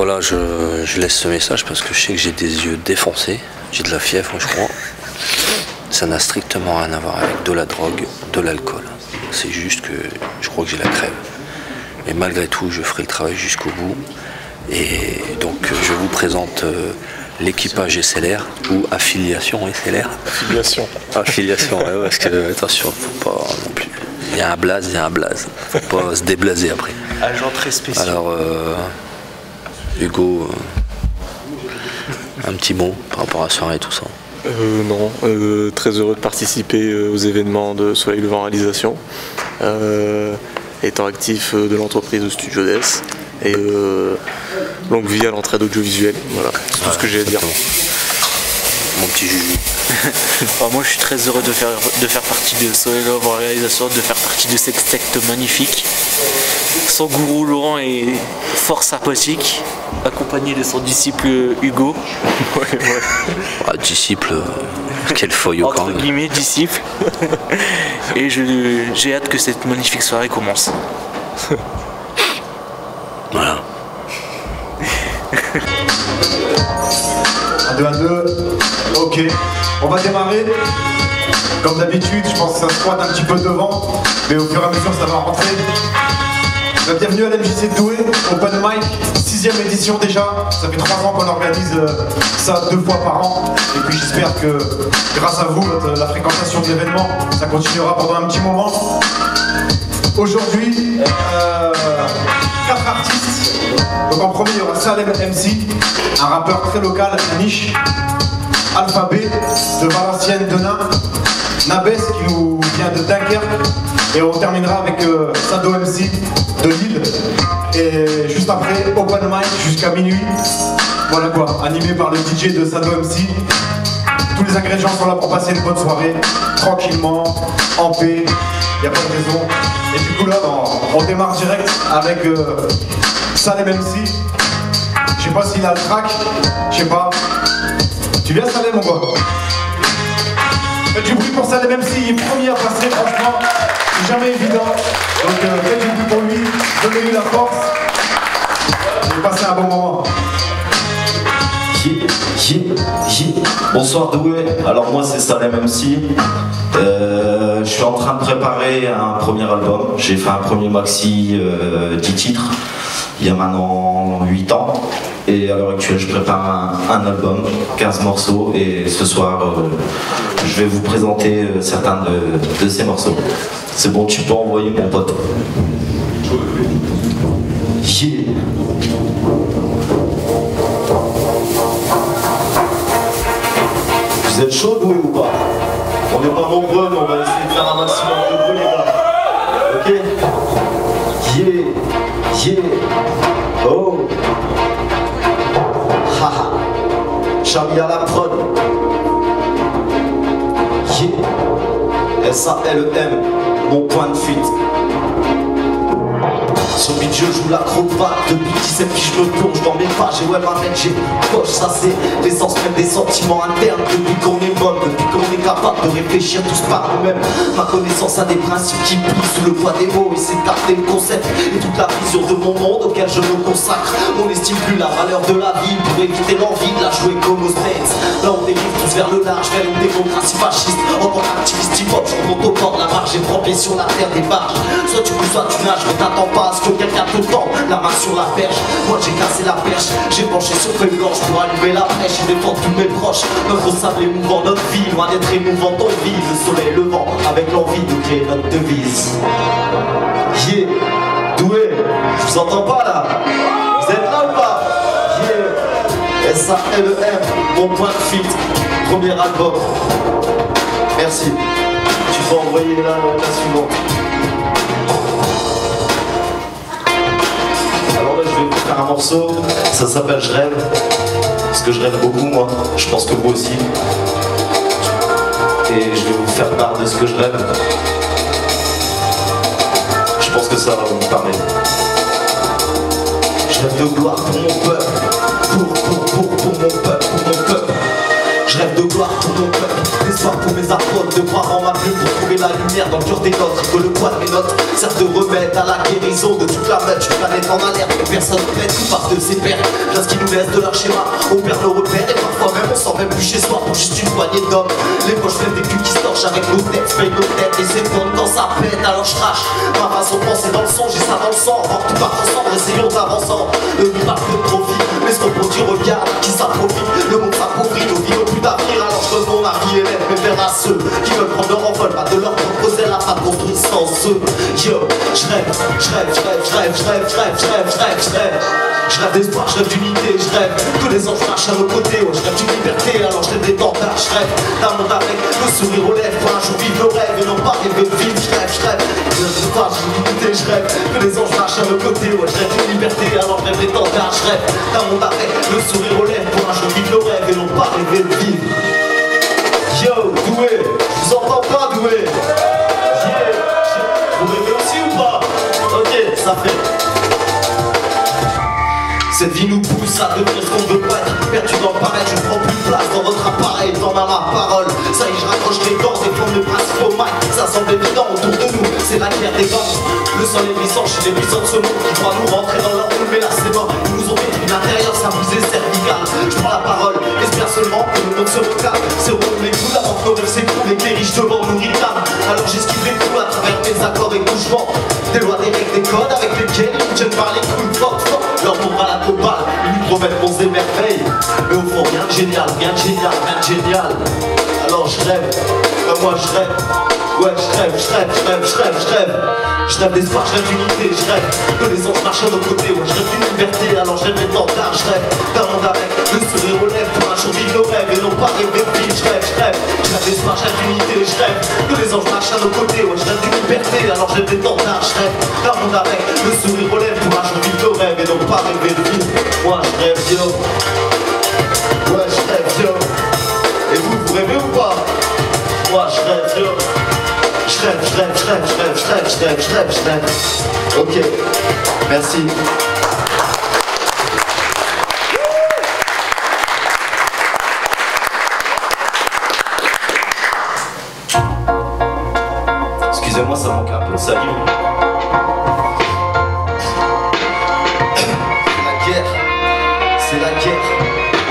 Voilà, je laisse ce message parce que je sais que j'ai des yeux défoncés, j'ai de la fièvre je crois. Ça n'a strictement rien à voir avec de la drogue, de l'alcool. C'est juste que je crois que j'ai la crève. Mais malgré tout, je ferai le travail jusqu'au bout. Et donc je vous présente l'équipage SLR ou affiliation SLR. Affiliation. Affiliation, ouais, parce que attention, faut pas non plus. Il y a un blaze, il y a un blaze. Faut pas se déblaser après. Agent très spécial. Alors Hugo, un petit mot par rapport à la soirée et tout ça. Non, très heureux de participer aux événements de Soleil Levant Réalisation, étant actif de l'entreprise de Studio Death et longue vie à l'entraide audiovisuelle. Voilà, c'est tout ce que j'ai à dire. Mon petit Juju. Moi je suis très heureux de faire partie de Soleil Levant Réalisation, de faire partie de cette secte magnifique. Son gourou Laurent est fort sympathique, accompagné de son disciple Hugo. Disciple, quel foyot quand même. Entre guillemets, disciple. Et j'ai hâte que cette magnifique soirée commence. Voilà. 1, 2, 1, 2. Ok. On va démarrer. Comme d'habitude, je pense que ça squatte un petit peu devant, mais au fur et à mesure ça va rentrer. Bienvenue à l'MJC de Douai, Open Mic, 6e édition déjà. Ça fait 3 ans qu'on organise ça 2 fois par an. Et puis j'espère que grâce à vous, la fréquentation de l'événement, ça continuera pendant un petit moment. Aujourd'hui, 4 artistes. Donc en premier, il y aura Salem MC, un rappeur très local, niche. Alphabet de Valenciennes de Nain. Nabès qui nous vient de Dunkerque. Et on terminera avec Sado MC de Lille. Et juste après, Open Mic jusqu'à minuit. Voilà quoi, animé par le DJ de Sado MC. Tous les ingrédients sont là pour passer une bonne soirée, tranquillement, en paix, il n'y a pas de raison. Et du coup là, on démarre direct avec Salem MC. Je sais pas s'il a le track, je sais pas. Tu viens Salem ou quoi? Faites du bruit pour Salem MC, il est premier à passer, franchement, c'est jamais évident. Donc faites du bruit pour lui, donnez-lui la force. J'ai passé un bon moment. Bonsoir Douai, alors moi c'est Salem MC. Je suis en train de préparer un premier album. J'ai fait un premier maxi 10 titres il y a maintenant 8 ans. Et à l'heure actuelle je prépare un album, 15 morceaux. Et ce soir je vais vous présenter certains de ces morceaux. C'est bon, tu peux envoyer mon pote. Vous êtes chaud, Douai, ou pas? On n'est pas nombreux, mais on va essayer de faire un maximum de bruit, les gars. Ok? Oh! Haha! Charlie à la prod. S-A-L-E-M, mon point de fuite. Sur beat je joue l'acrobate, depuis 17 qui je me plonge dans mes pages. Et ouais ma mec j'ai poche, ça c'est l'essence même des sentiments internes. Depuis qu'on est mode, depuis qu'on est capable de réfléchir tous par nous-mêmes. Ma connaissance a des principes qui plient sous le poids des mots. Et c'est capter le concept et toute la vision de mon monde auquel je me consacre. On n'estime plus la valeur de la vie pour éviter l'envie de la jouer comme aux States. Là on dérive tous vers le large, vers une démocratie fasciste. En tant qu'activiste hip-hop, je remonte au bord de la marge et prends pied sur la terre des barges. Soit tu couches, soit tu nages, mais t'attends pas à ce que quelqu'un te tend la main sur la perche. Moi j'ai cassé la perche, j'ai penché sur feuille blanche pour allumer la brèche et défendre tous mes proches. Notre sable émouvant, notre vie, loin d'être émouvant, on vit le soleil levant avec l'envie de créer notre devise. Douai, je vous entends pas là? Vous êtes là ou pas? S-A-L-E-M, mon point de fuite, premier album. Merci. Tu peux envoyer la suivante. Alors là je vais vous faire un morceau, ça s'appelle Je rêve. Parce que je rêve beaucoup moi, je pense que vous aussi. Et je vais vous faire part de ce que je rêve. Je pense que ça va vous parler. Je rêve de gloire pour mon peuple. Pour mon peuple, pour mon peuple. Je rêve de gloire pour mon peuple, d'espoir pour mes apôtres, de croire en ma plume pour trouver la lumière dans le cœur des nôtres. Que le poids de mes notes serve de remède à la guérison de toute la meute. Une planète en alerte, mais personne ne plaide, tout part de ses pères. Place qui nous laisse de leur schéma, on perd nos repères. Et parfois même on sent même plus chez soi pour juste une poignée d'hommes. Les poches pleines des culs qui se torchent avec nos têtes, paye nos têtes et c'est bon quand ça pète. Alors je crache ma façon de penser dans le son, j'ai ça dans le sang. Avant que tout parte ensemble, essayons d'avançant. Nous parle de profit, mais ce qu'on produit regarde qui s'approprie. Le monde s'appauvrit, nos vies n'ont plus d'avenir. Alors je demande à qui élève mes vers à ceux qui veulent prendre leur envol, pas de leur propre zèle afin de construire sans eux. Yo, je rêve d'espoir, je rêve d'unité, je rêve que les anges marchent à nos côtés. Ouais, je rêve d'une liberté, alors je rêve d'étendard, je rêve d'un monde avec le sourire aux lèvres pour un jour vivre le rêve et non pas rêver de vivre. Je rêve d'espoir, d'unité, je rêve que les anges marchent à nos côtés. Ouais, je rêve d'une liberté, alors je rêve d'étendard, je rêve d'un monde avec le sourire aux lèvres pour un jour vivre le rêve et non pas rêver de vivre. Yo, Doué, je vous entends pas, Doué. Yeah, vous rêvez aussi ou pas? Ok, ça fait. Cette vie nous pousse à devenir ce qu'on veut pas être. Perdu dans le paraître, je ne prends plus de place dans votre appareil, dans ma parole. Ça y est, je raccroche les dents, défendre le principe au mic. Ça semble évident autour de nous, c'est la guerre des gangs. Le sol est puissant, je suis les puissants de ce monde qui croient nous rentrer dans leur moule, mais là c'est mort. Ils nous ont détruit l'intérieur, ça vous est cervical. Je prends la parole, espère seulement que le monde se recale. C'est rond les coups avant que nos rêves s'écroulent et que les riches devant nous réclament. Alors j'esquive les coups à travers mes accords et couchements. Des lois, des règles, des codes avec lesquels ils me tiennent par les couilles fort. Leur nombre à la totale, ils nous promettent monts et merveilles. Mais au fond, rien de génial, rien de génial, rien de génial. Alors je rêve, moi je rêve. Ouais, je rêve d'espoir, je rêve d'unité, je rêve que les anges marchent à nos côtés. Ouais, je rêve d'une liberté, alors je rêve d'étendard, je rêve d'un monde avec le sourire aux lèvres pour un jour vivre nos rêves et non pas rêver de vie. Je rêve d'espoir, je rêve d'unité, je rêve que les anges marchent à nos côtés. Ouais, je rêve d'une liberté, alors je rêve d'étendard, je rêve d'un monde avec le sourire aux lèvres pour un jour vivre nos rêves et non pas rêver de vie. Moi je rêve, yo. Ouais, je rêve, yo. Et vous rêvez ou pas? Moi je rêve, yo. Je rêve. Ok, merci. Excusez-moi, ça manque un peu de salive. C'est la guerre.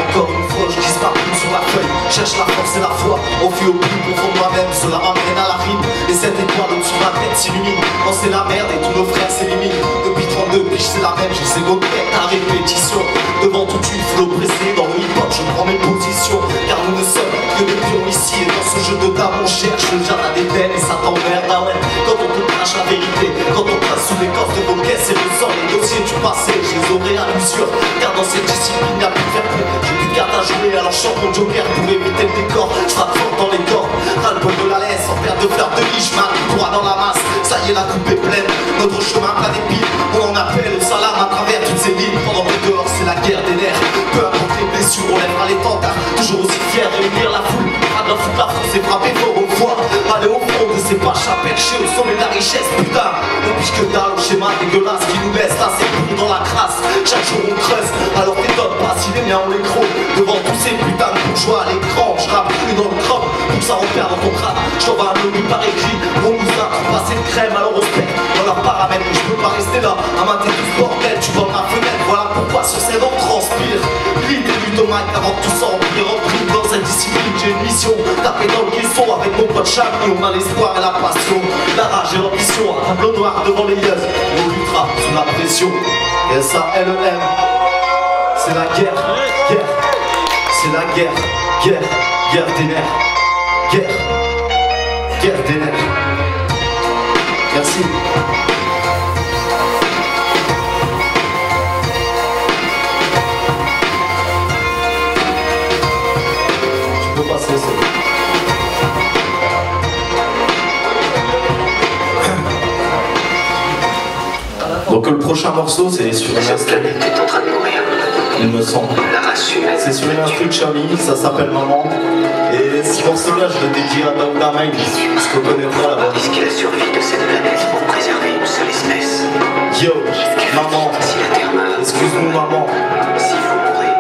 Encore une fois, je disparais sur la feuille. Cherche la force et la foi. On fuit au plus profond de moi-même. Cela m'amène à la rime. Et cette étoile au-dessus de ma tête s'illumine. Quand c'est la merde et tous nos frères s'éliminent. Depuis 32 piges, c'est la même. J'ai ces mots de tête à répétition. Devant toute une foule oppressée. Dans le hip-hop, je prends mes positions. Car nous ne sommes que des pions ici. Et dans ce jeu de dames, on cherche le jardin d'Éden. Et ça t'emmerde, ah ouais. Quand on te crache la vérité. Quand on passe sous les coffres de vos caisses et le sang, les dossiers du passé, je les aurai à l'usure. Car dans cette discipline, il n'y a plus de faire plus. J'ai plus de cartes à jouer, alors je chante mon joker pour éviter le décor. Je frappe fort dans les corps, ras-le-bol de la laisse, en perte de fleurs de liche, ma droit dans la masse. Ça y est, la coupe est pleine, notre chemin plein d'épines. On en appelle au salam à travers toutes ces lignes. Pendant que dehors, c'est la guerre des nerfs. Peu importe les blessures, on lèvera les tentards. Toujours aussi fier de réunir la foule. À de la foutre la France et frapper fort au foie. Aller au fond de ces paches à percher au sommet de la richesse, putain. On piche que dalle au schéma dégueulasse qui nous laisse là, c'est pour dans la crasse. Chaque jour on creuse, alors t'étonnes pas si les miens ont les crocs. Devant tous ces putains de bourgeois à l'écran, je rappe plus dans le crop pour que ça repère dans ton crâne. Je t'envoie un lobby par écrit, on nous a passé de crème, alors on se pète dans leurs paramètres. Je peux pas rester là à mater tout ce bordel, tu vois ma fenêtre, voilà pourquoi sur scène on transpire. Lit et lutte au mic avant que tout s'empire. Repris dans cette discipline, j'ai une mission, taper dans le caisson avec mon pote Champion. On a l'espoir et la passion, la rage et l'ambition. Un tableau noir devant les yeux, on luttera sous la pression. S-A-L-E-M, c'est la guerre, guerre. C'est la guerre, guerre des nerfs. Guerre des nerfs. Merci. Je peux passer ça. Donc le prochain morceau c'est sur une Cette planète est en train de mourir. il me semble. La race humaine. C'est sur une instru de Charlie, ça s'appelle Maman. Et ce morceau-là, je le dédie à Daouda Mine, parce qu'on connaît pas là-bas. Risquer la survie de cette planète pour préserver une seule espèce. Yo, maman, Si la Terre meurt, excuse-nous maman. si vous mourrez,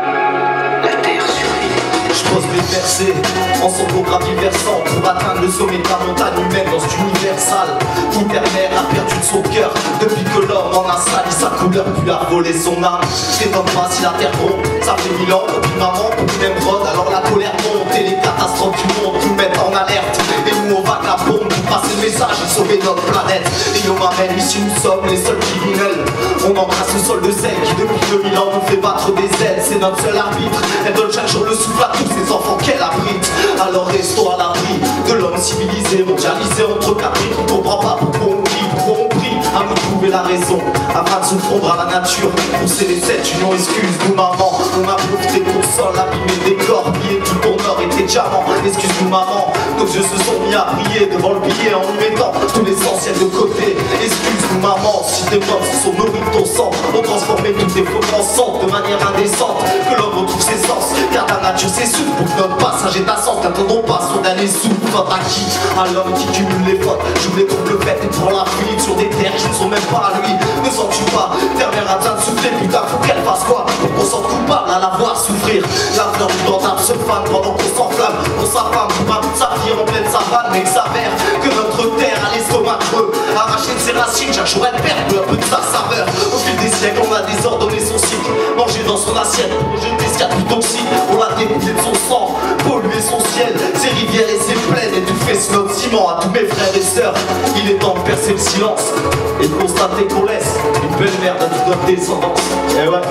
la Terre survit. Je pose mes versets en songographie versant pour atteindre le sommet de la montagne humaine dans cet univers sale où Terre-Mère a perdu de son cœur depuis que l'homme en a sali sa couleur puis a volé son âme. T'étonne pas si la terre gronde, ça fait 1000 ans depuis maman pour une émeraude. Alors la colère monte et les catastrophes du monde nous mettent en alerte. Et nous on va que la bombe pour passer le message et sauver notre planète. Et on m'amène ici, nous sommes les seuls criminels. On embrasse le sol de celle qui depuis 2000 ans nous fait battre des ailes. C'est notre seul arbitre, elle donne chaque jour le souffle à tous ces enfants qu'elle abrite. Alors restons à l'abri de l'homme civilisé, mondialisé entre caprices. On comprend pas pourquoi on crie, pourquoi on prie. À nous trouver la raison, afin de se fondre à la nature. Pour sceller cette union, excuse-nous maman. On a profité pour sol, abîmer des corps, piller tout ton or et tes diamants. Excuse-nous maman, nos yeux se sont mis à briller devant le billet en nous mettant tout l'essentiel de côté. Excuse-nous maman, si tes morts se sont nourris de ton sang, ont transformé toutes tes fautes en sang de manière indécente. Que l'homme retrouve ses sens, car la nature s'essouffle pour que notre passage est ascendant. N'attendons pas son dernier souffle. Faute à qui? À l'homme qui cumule les fautes, joue les troubles faits et prend la fuite sur des terres qui ne sont même pas à lui. Ne sens-tu pas? Terre-Mère a besoin de souffler, putain, faut qu'elle fasse quoi pour qu'on sente coupable à la voir souffrir. La fleur du dentable se fane pendant qu'on s'enflamme pour sa femme, pour un bout de sa fille en pleine savane. Mais il s'avère que notre terre a l'estomac creux, arraché de ses racines, chaque jour elle perd peu à peu de sa saveur. Au fil des siècles, on a désordonné son cycle, mangé dans son assiette pour rejeter ce qu'il y a de plus toxique. On l'a dépouillé de son sang, pollué son ciel, ses rivières et ses plaines, étouffé sous notre ciment. À tous mes frères et sœurs, il est temps de percer le silence et de constater qu'on laisse une belle merde à toute notre descendance. Et ouais,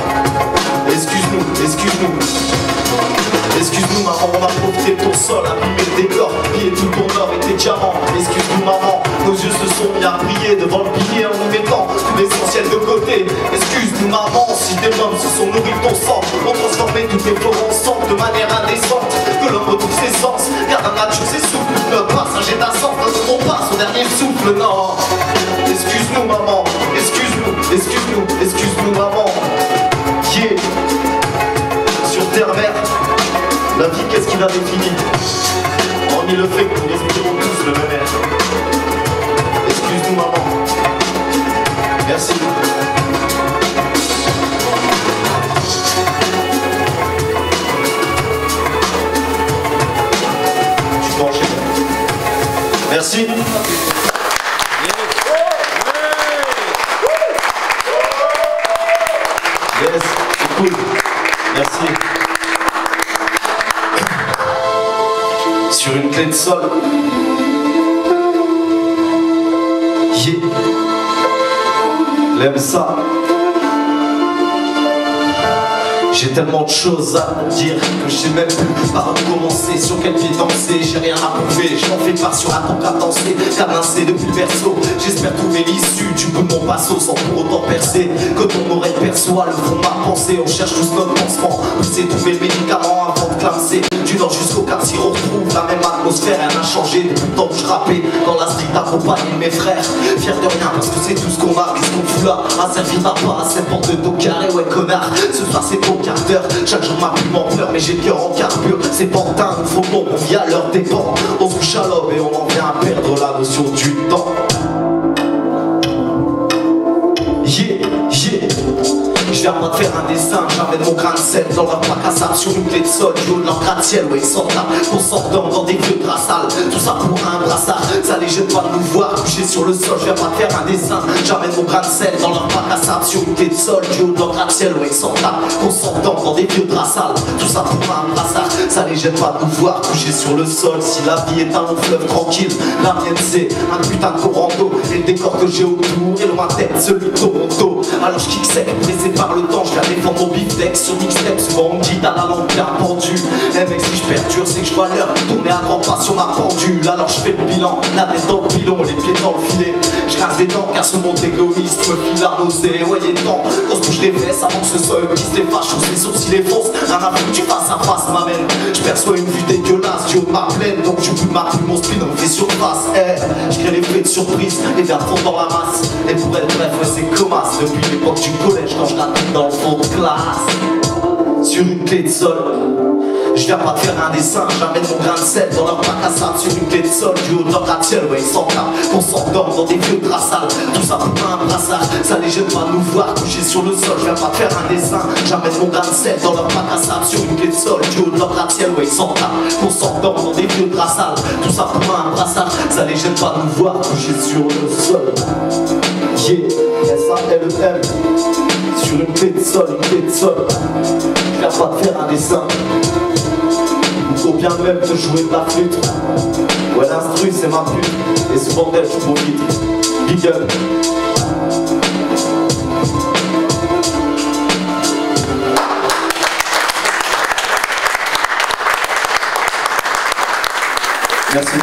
excuse-nous, excuse-nous. Excuse-nous maman, on a profité de ton sol, abîmé le décor, pillé tout ton or et tes diamants. Excuse-nous maman, nos yeux se sont mis à briller devant le billet en nous mettant tout l'essentiel de côté. Excuse-nous maman, si tes mains se sont nourris de ton sang, ont transformé toutes tes fleurs en sang de manière indécente. Que l'homme retrouve ses sens, car la nature s'essouffle, notre passage est ascendant, n'attendons pas son dernier souffle, non. Excuse-nous maman, excuse-nous, excuse-nous, excuse-nous maman. Yeah. Sur Terre-Mère, la vie, qu'est-ce qui la définit? Hormis le fait que nous respirons tous le même air. Excuse-nous maman. Merci. Tu peux enchaîner. Merci. Yes, c'est cool. Merci. Sur une clé de sol. Yeah. Lève ça. J'ai tellement de choses à dire que je sais même plus par où commencer, sur quel pied danser. J'ai rien à prouver, je n'en fais pas sur un ton qu'à danser, cadencé depuis le berceau. J'espère trouver l'issue du bout de mon passeau sans pour autant percer. Que ton oreille perçoit le fond de ma pensée. On cherche tous notre pansement, pousser trouver le médicament avant de clamser. Du nord jusqu'au quartier on retrouve la même atmosphère. Rien n'a changé depuis le temps où je rappais dans la street accompagné de mes frères. Fier de rien parce que c'est tout ce qu'on a. Qu'est-ce qu'on fout là? À servir n'a pas à cette porte de dos carré. Ouais connard, ce soir c'est ton quart d'heure. Chaque jour ma plume en fleurs mais j'ai le cœur en carbure. Ces pantins nous font bon, on vit à leur dépens. On se couche à l'aube et on en vient à perdre la notion du temps. Yeah, yeah. Je viens pas de faire un dessin, j'amène mon grain de sel dans leur plaque à sable sur une clé de sol, du haut de leur gratte-ciel, ouais, ils sortent là, pour s'entendre dans des vieux draps sales. Tout ça pour un brassard, ça les gêne pas de nous voir coucher sur le sol. Je viens pas de faire un dessin, j'amène mon grain de sel dans leur plaque à sable sur une clé de sol, du haut de leur gratte-ciel, ouais, ils sortent là, pour s'entendre dans des vieux draps sales. Tout ça pour un brassard, ça les gêne pas de nous voir coucher sur le sol. Si la vie est un long fleuve tranquille, la mienne c'est un putain de corando. Et le décor que j'ai autour est loin d'être celui de Toronto. Alors je kick sec, pressé par le temps, je viens défendre mon beefsteak sur mixtape. Souvent on me dit t'as la langue bien pendue. Eh mec si je perdure c'est que je vois l'heure tourner à grands pas sur ma pendule. Alors je fais le bilan, la tête dans le pilon, les pieds dans le filet. Je rase des dents car ce monde égoïste me file la nausée. Voyez le temps, qu'on se bouge les fesses avant que ce soit eux qui se les fâchent. Sur ses sourcils les fausses, rien à foutre du face à face m'amène. Je perçois une vue dégueulasse du haut de ma plaine. Donc du bout de ma plume mon spin on fait surface. Eh, je crée l'effet de surprise et viens fondre dans la masse. Et pour être bref ouais c'est comasse depuis l'époque du collège quand je rappe dans le fond de classe. Sur une clé de sol, Je viens pas te faire un dessin, j'amène mon grain de sel dans leur bac à sable sur une clé de sol du haut de leur gratte-ciel. Ouais, ils s'endorment, on s'endort dans des vieux draps sales. Tout ça pour un brassard, ça les gêne pas de nous voir coucher sur le sol. Je viens pas te faire un dessin, j'amène mon grain de sel dans leur bac à sable sur une clé de sol du haut de leur gratte-ciel. Ouais, ils s'endorment, on s'endort dans des vieux draps sales. Tout ça pour un brassard, ça les gêne pas de nous voir coucher sur le sol. Yeah, S-A-L-E-M sur une clé de sol, une clé de sol. Je viens pas te faire un dessin. Il faut bien même te jouer de la flûte. Ouais, l'instru c'est ma pute. Et ce bordel je profite. Big up. Merci.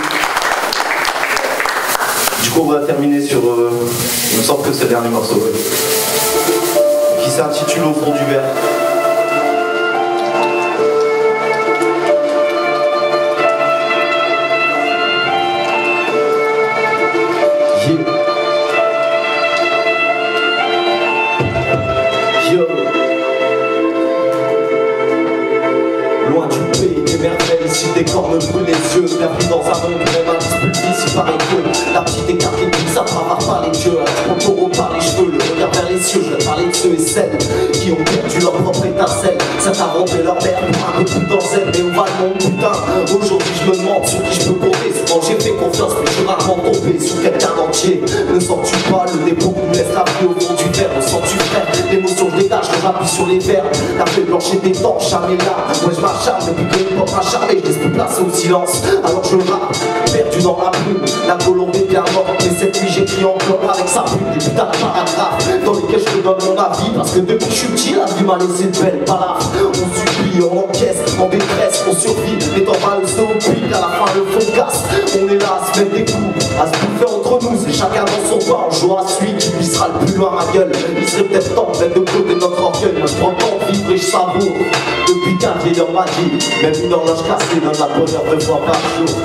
Du coup on va terminer sur... il me semble que c'est le dernier morceau. Ouais. Qui s'intitule Au fond du verre. Loin du pays des merveilles, ici des corps me brûlent les yeux. Perdu dans un monde même un dispute ici paraît que la petite écarte et tout ça travers par les dieux. Un taureau par les cheveux, le regard vers les cieux. Je vais parler de ceux et celles qui ont perdu leur propre étincelle. Ça t'a rompé leur mère pour un peu plus d'enzel. Mais où va le monde putain? Aujourd'hui je me demande sur qui je peux compter. Souvent j'ai fait confiance mais je suis rarement tombé sur quelqu'un d'entier. Ne sens-tu pas le dépôt nous laisse la vie au fond du verre? Ne sens-tu frère l'émotion je dégage quand j'appuie sur les verres? La feuille blanche et des dents charmées là. Moi je m'acharne depuis que l'hip-hop m'a charmé. Je laisse plus place au silence. Alors je rappe, perdu dans la plume. La colombe est bien morte, mais cette nuit j'écris encore avec sa plume des putains de paragraphes dans lesquels je te donne mon avis. Parce que depuis que je suis petit, la vie m'a laissé de belles palabres. On supplie, on encaisse, en détresse, on survit. Mais dans mal le au pic, à la fin le fond casse. On est là à se mettre des coups, à se bouffer entre nous. C'est chacun dans son coin, on joue à celui qui lui sera le plus loin ma gueule. Il serait peut-être temps de mettre de côté notre orgueil. Moi je prends le temps de vivre et je savoure. Depuis qu'un vieilleur m'a dit, même une horloge cassée donne la bonheur 2 fois par jour.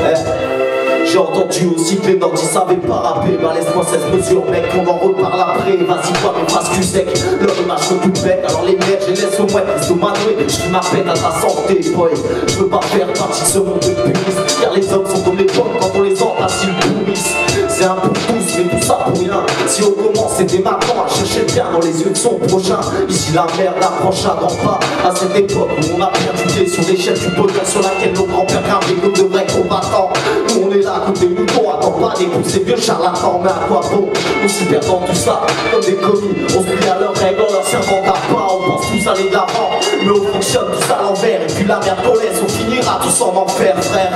J'ai entendu aussi que les nordis savaient pas rapper. Bah laisse-moi 16 mesures mec, on en reparle après. Vas-y quoi mes phrases cul sec, leur image me tout bec. Alors les mères je les laisse au moins les manoués. Je dis ma peine à ta santé boy. Je veux pas faire partie de ce monde de purisme. Car les hommes sont comme les pommes quand on les entasse ils pourrissent. C'est un pour tous mais tout ça pour rien. Si on commence c'était maintenant à chercher bien dans les yeux de son prochain. Ici la merde approche à grands pas. À cette époque où on a perdu pied sur l'échelle du bonheur sur laquelle nos grands-pères grimpaient comme de vrais combattants. Nous on est là à côté de moutons, attends pas des coups ces vieux charlatans. Mais à quoi bon? On s'y perd dans tout ça comme des commis. On se plie à leurs règles, on leur servant à pas. On pense tous aller de l'avant, mais on fonctionne tous à l'envers. Et puis la merde qu'on laisse, on finira tous en enfer frère.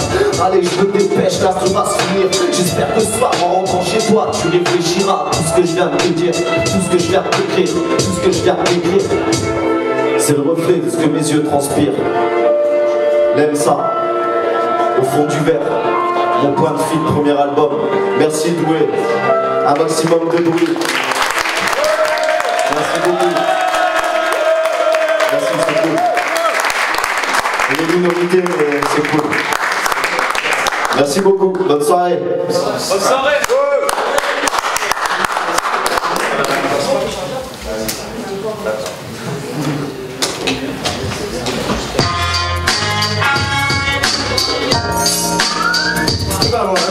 Allez je me dépêche, là tout va se finir. J'espère que ce soir en rentrant chez toi tu réfléchiras à tout ce que je viens de te dire, tout ce que je viens de t'écrire, tout ce que je viens de t'écrire. C'est le reflet de ce que mes yeux transpirent. L'aime ça, au fond du verre. Mon point de fil, premier album. Merci Doué. Un maximum de bruit. Merci beaucoup. Merci, c'est cool. On est minorité, mais c'est cool. Merci beaucoup. Bonne soirée. Bonne soirée.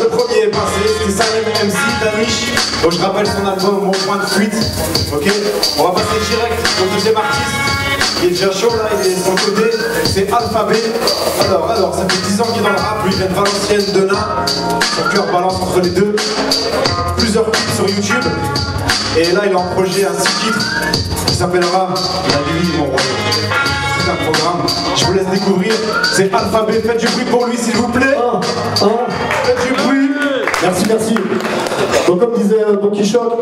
Le premier est passé, c'était Salem MC, Danish. Donc je rappelle son album Mon Point de Fuite. Ok, on va passer direct au deuxième artiste. Il est déjà chaud là, il est de son côté. C'est Alphabet. Alors, ça fait 10 ans qu'il est dans le rap. Lui, il vient de Valenciennes, de Nain. Son cœur balance entre les deux. Plusieurs clips sur YouTube. Et là, il a un projet, un 6 titres qui s'appellera La nuit, mon royaume. C'est un programme. Je vous laisse découvrir. C'est Alphabet. Faites du bruit pour lui, s'il vous plaît. Faites du bruit. Merci, merci. Donc comme disait Don Quichotte,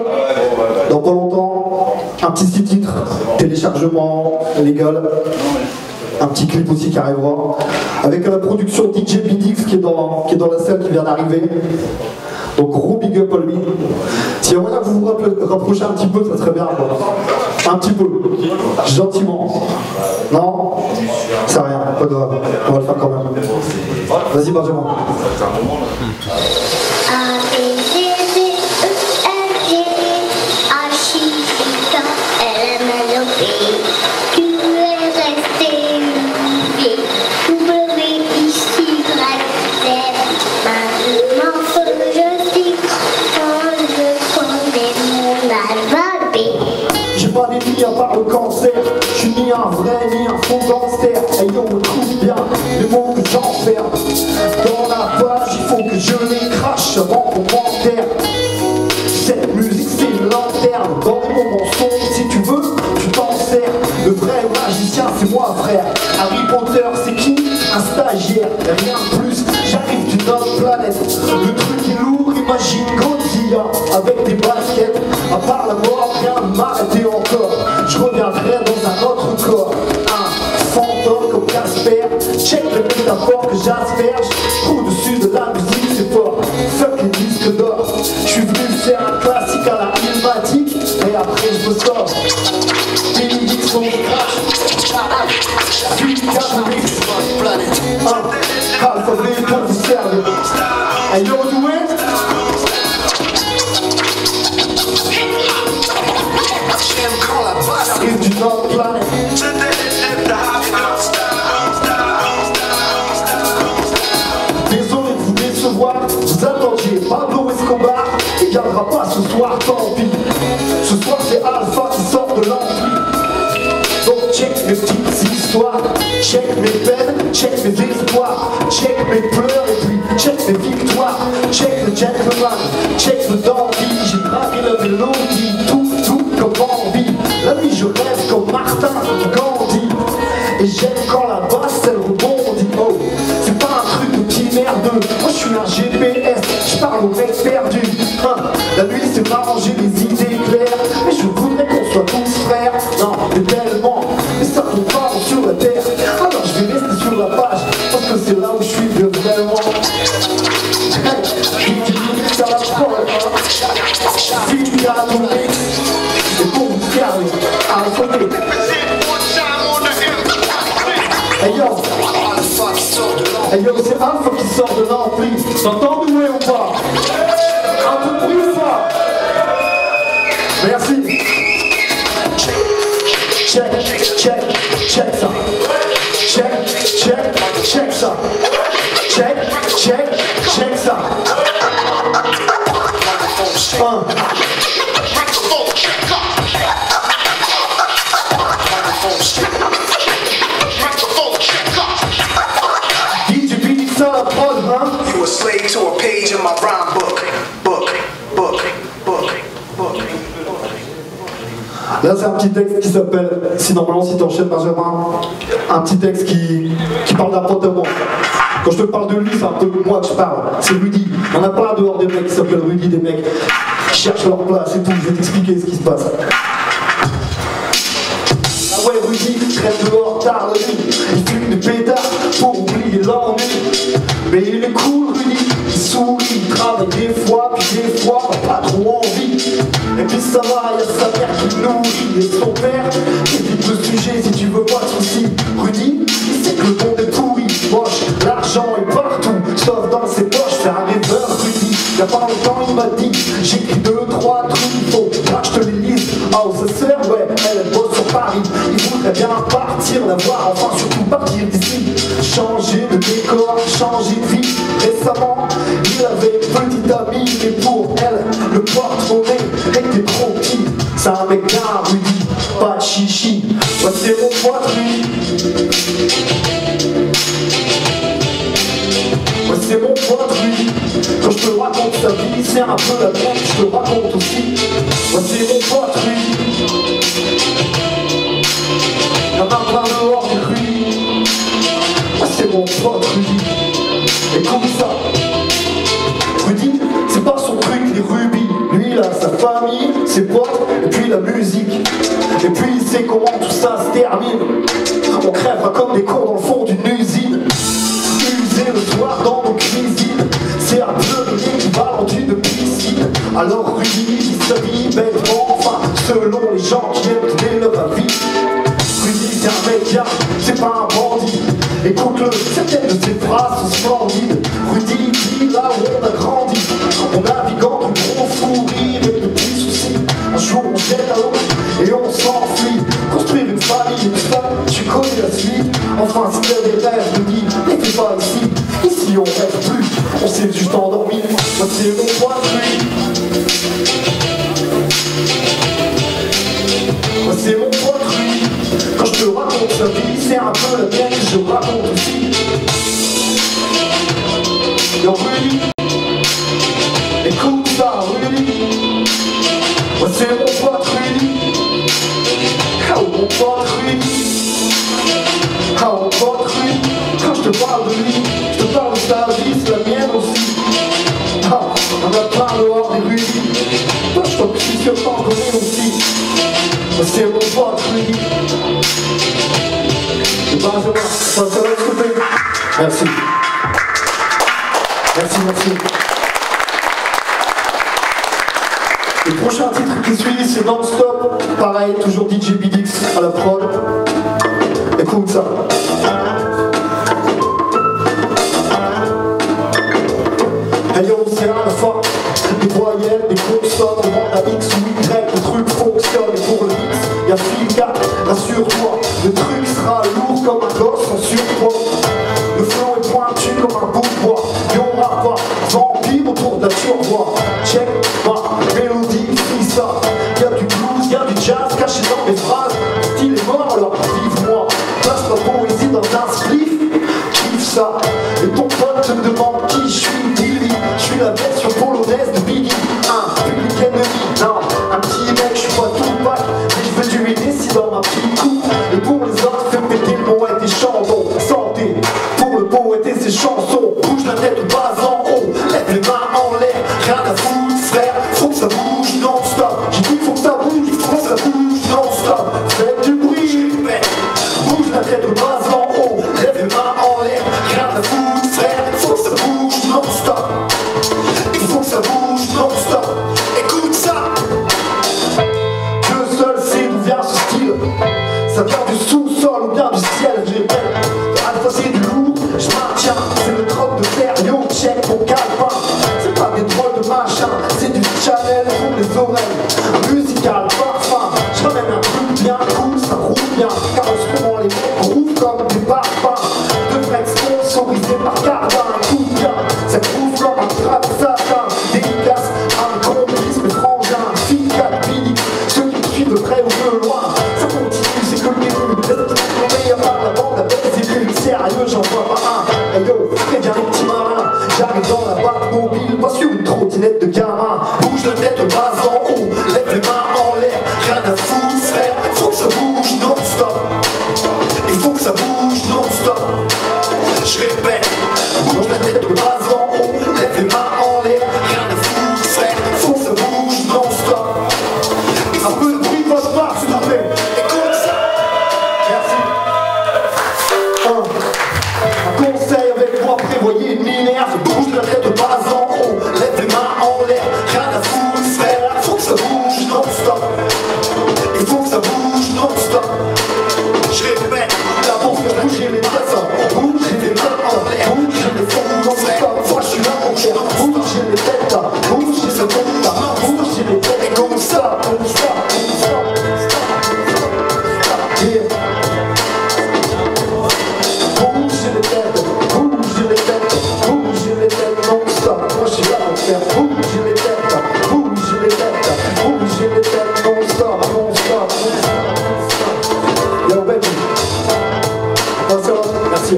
dans pas longtemps, un petit 6 titres, téléchargement légal, un petit clip aussi qui arrivera, avec la production DJ Bidix qui est dans la salle qui vient d'arriver. Donc gros big up à lui. Si on va vous rapprocher un petit peu, ça serait bien quoi. Un petit peu. Gentiment. Non? C'est rien, pas grave. On va le faire quand même. Vas-y Benjamin. Tu es resté une vie. par le cancer. Je suis ni un vrai ni un faux gangster. Et yo, on trouve bien les mots que j'enferme. Dans la page, il faut que je les crache avant qu'on m'enterre. Cette musique c'est une lanterne. Dans les moments sombres, si tu veux, tu t'en sers. Le vrai magicien c'est moi frère. Harry Potter c'est qui? Un stagiaire, rien de plus. J'arrive d'une autre planète. Le truc est lourd, imagine Godzilla avec des baskets. À part la mort, rien ne m'arrêter encore. Je reviendrai dans un autre corps. Un fantôme comme Casper. Check les métaphores que j'asperge. Au-dessus de la musique c'est fort. Fuck les disques d'or. Je suis venu faire un classique à la ilmatique. Et après je me sors. Des mix sont crash. Alphabet pour vous servir. And you do it? J'arrive d'une autre planète. Désolé de vous décevoir. Vous attendiez Pablo Escobar. Il viendra pas ce soir, tant pis. Ce soir c'est Alpha qui sort de l'ampli. Donc check mes petites histoires, check mes peines, check mes espoirs, check mes pleurs et puis check mes victoires, check le gentleman, check le dandy. J'ai braqué la mélodie, tout comme Bambi. La nuit je rêve comme Martin Gandhi. Et j'aime quand la basse elle rebondit. Oh, c'est pas un truc de petit merdeux. Moi je suis un GPS, je parle au mec perdu. La nuit c'est m'arranger les idées claires. Mais je voudrais qu'on soit tous frères. Non, mais tellement, mais ça tombe pas sur la terre. Alors je vais rester sur la page, parce que c'est là où je suis bien vraiment. Ça va pas, si tu as ton mix, c'est pour vous garder à l'alphabet. Hey yo, c'est Alpha qui sort de l'ampli. T'entends doué ou pas? Un peu de bruit ou pas? Merci. Check ça. Check ça. Check ça. You a slave to a page in my rhyme book. Là c'est un petit texte qui s'appelle, si normalement si t'enchaînes Benjamin, un petit texte qui parle d'un pote à moi. Quand je te parle de lui, c'est un peu de moi que je parle, c'est Rudy. On a plein dehors des mecs qui s'appellent Rudy, des mecs qui cherchent leur place et tout, je vais t'expliquer ce qui se passe. Ah ouais Rudy, traîne dehors tard la nuit, il fume des pétards pour oublier l'ennui. Mais il est cool Rudy, il sourit, il travaille des fois, puis des fois pas trop envie. Et puis ça va, y'a sa mère qui le nourrit et son père évite le sujet si tu veux pas de soucis. Rudy, il sait que le monde est pourri, moche, l'argent est partout, sauf dans ses poches, c'est un rêveur Rudy. Y'a pas longtemps il m'a dit, j'écris 2-3 trucs, faut pas que je te les lise. Oh sa sœur, ouais, elle bosse sur Paris, il voudrait bien partir, la voir, enfin surtout partir d'ici. Changer de décor, changer de vie. Récemment, il avait une petite amie, mais pour elle, le porte-monnaie était trop petit. C'est un mec bien Rudy, pas de chichi. Moi c'est mon pote lui. Moi c'est mon pote lui. Quand je te raconte sa vie, c'est un peu la mienne, je te raconte aussi. Moi c'est mon pote lui. Y'en a plein dehors des rues. Moi c'est mon pote Rudy. Et comme ça, Rudy, c'est pas son truc les rubis. Lui il a sa famille, ses potes, et puis la musique. Et puis il sait comment tout ça se termine. On crèvera comme des cons dans le fond d'une usine. Usé le soir dans nos cuisines. C'est un peu l'équivalent d'une piscine. Alors Rudy vit sa vie bêtement, enfin selon les gens qui aiment donner leur avis. Rudy c'est un mec bien, c'est pas un bandit. Écoute-le, certaines de ses phrases sont splendides. Rudy dit là où on a grandi. On navigue entre gros fous rires et de petits soucis. Un jour on jette à l'eau et on s'enfuit. Construire une famille et tout ça, tu connais la suite. Enfin si t'as des rêves, Rudy, les fais pas ici. Ici on rêve plus, on s'est juste endormi. Moi c'est mon point de vue. Moi c'est mon point de vue. je raconte aussi. Yo Rudy, écoute ça Rudy, moi c'est mon pote Rudy. Oh mon pote Rudy, oh mon pote Rudy. Quand je te parle de lui, je te parle de sa vie, c'est la mienne aussi. Oh, on a pas dehors des Rudy. Toi je crois que je suis sûr que t'en connais aussi. Moi c'est mon pote Rudy. Benjamin, ça va se couper. Merci. Merci, merci. Le prochain titre qui suit, c'est Non-Stop. Pareil, toujours DJ Bidix à la prod. Écoute ça. Hey yo, c'est à la fin. Des voyelles, des consonnes, on demande à X ou Y, le truc fonctionne. Et pour le X, y'a fil 4, rassure-toi. Le truc sera lourd comme un gosse en surpoids. Le flow est pointu comme un bout de bois. Y'aura pas vampire autour de la turbois. Check ma mélodie, fille ça. Y'a du blues, y'a du jazz caché dans mes phrases. Style est mort, alors vive-moi. Passe ma poésie dans un spliff. Kiffe ça. Et ton pote te demande qui je suis. Dis-lui, je suis la version polonaise de Biggie. Un public ennemi, non. Un petit mec, je suis pas tout bac. Mais je veux du ici dans ma petite coupe. Et pour les autres, fais péter le poète et chantons. Santé, pour le poète et ses chansons. Bouge la tête bas en haut, lève les mains en l'air. Rien à foutre, frère, faut que ça bouge non-stop. J'ai dit faut que ça bouge, faut que ça bouge non-stop. Faites du bruit, mais bouge la tête bas en haut, lève les mains en l'air. Rien à foutre, frère, faut que ça bouge non-stop. Il faut que ça bouge non-stop. Écoute ça. Dieu seul sait d'où vient ce style. Ça vient du sous-sol ou bien du ciel, j'ai répète. À la fois c'est du lourd, je maintiens. C'est le troc de terre, yo, check mon calepin. C'est pas des drôles de machin, c'est du Chanel pour les oreilles. Un musical parfum, je ramène un truc bien cool, ça roule bien. Car en ce moment les mecs roulent comme des parfums. De vrais sponsorisés par Cardin, un coup de bien. Ça groove comme un trap satin. Dédicace, un complice, mes frangins, fille 4 billes. Ceux qui suivent de près ou de loin. Ça continue, c'est que le début. Les meilleurs par la bande, la bête c'est plus sérieux, j'en vois pas un. Hey yo, préviens les petits marins. J'arrive dans la barque mobile, pas sur une trottinette de gamin. Bouge la tête bas en haut, lève les mains en l'air. Rien à foutre, frère, faut que ça bouge non-stop. Il faut que ça bouge non-stop. Je répète, bouge la tête bas en haut, lève les mains en l'air. Rien à foutre, frère, faut que ça bouge non-stop. Un peu de bruit passe par, s'il vous plaît. Écoute ça. Merci. Un conseil avec moi, prévoyez une minerve. Bouge la tête bas en haut, lève les mains en l'air. Rien à foutre, frère, faut que ça bouge non-stop. Il faut que ça bouge non-stop. Je répète, la pour faire bouger les têtes. Bouger les mains en l'air. Bouger les fonds non-stop. Moi je suis là pour faire bouger les têtes. Bouger ce monde là. Bouger les têtes. Et comme ça, comme ça, comme ça. Yeah. Bouger les têtes, bouger les têtes, bouger les têtes non-stop. Moi je suis là pour faire bouger les têtes, bouger les têtes, bouger les têtes non-stop, non-stop, non-stop. Yo baby. Merci.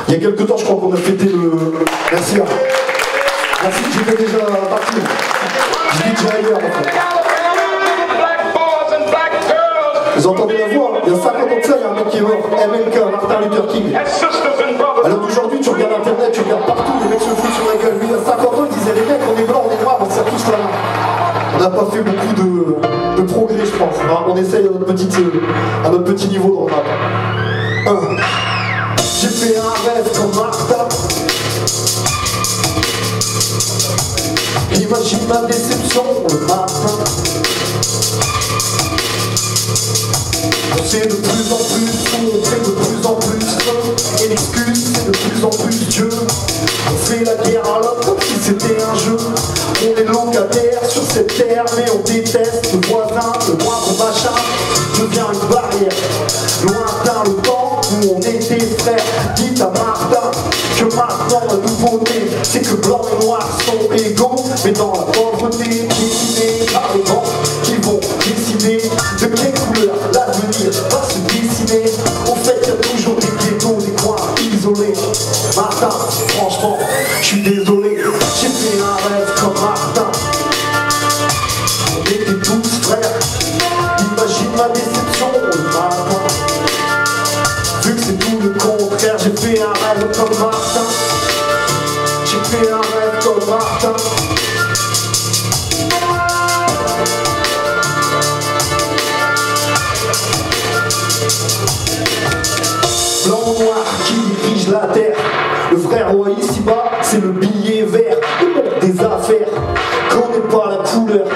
Il y a quelques temps, je crois qu'on a fêté le... Merci. Merci, j'étais déjà parti. J'étais déjà ailleurs en fait. Vous entendez la voix, il y a 50 ans de ça, il y a un mec qui est mort, MLK, Martin Luther King. Alors d'aujourd'hui, tu regardes internet, tu regardes partout, les mecs se foutent sur la gueule. Lui, il y a 50 ans, il disait les mecs, on est blanc, on est noir, on sert tous la main. On n'a pas fait beaucoup de progrès, je pense. On essaye à notre petit niveau dans le rap. J'ai fait un rêve comme Martha. Imagine ma déception le matin. On sait de plus en plus, on fait de plus en plus. Et l'excuse, c'est de plus en plus Dieu. On fait la guerre à l'autre comme si c'était un jeu. On est locataire sur cette terre, mais on déteste le voisin, le moindre machin devient une barrière. Lointain le temps où on était frères. Dites à Martha que maintenant la nouveauté, c'est que blanc et noir sont égaux. Mais dans la pauvreté qui est par les grands qui vont décider de quelque Martin. Blanc ou noir qui dirige la terre. Le frère roi ici-bas, c'est le billet vert. Le monde des affaires, connaît pas la couleur.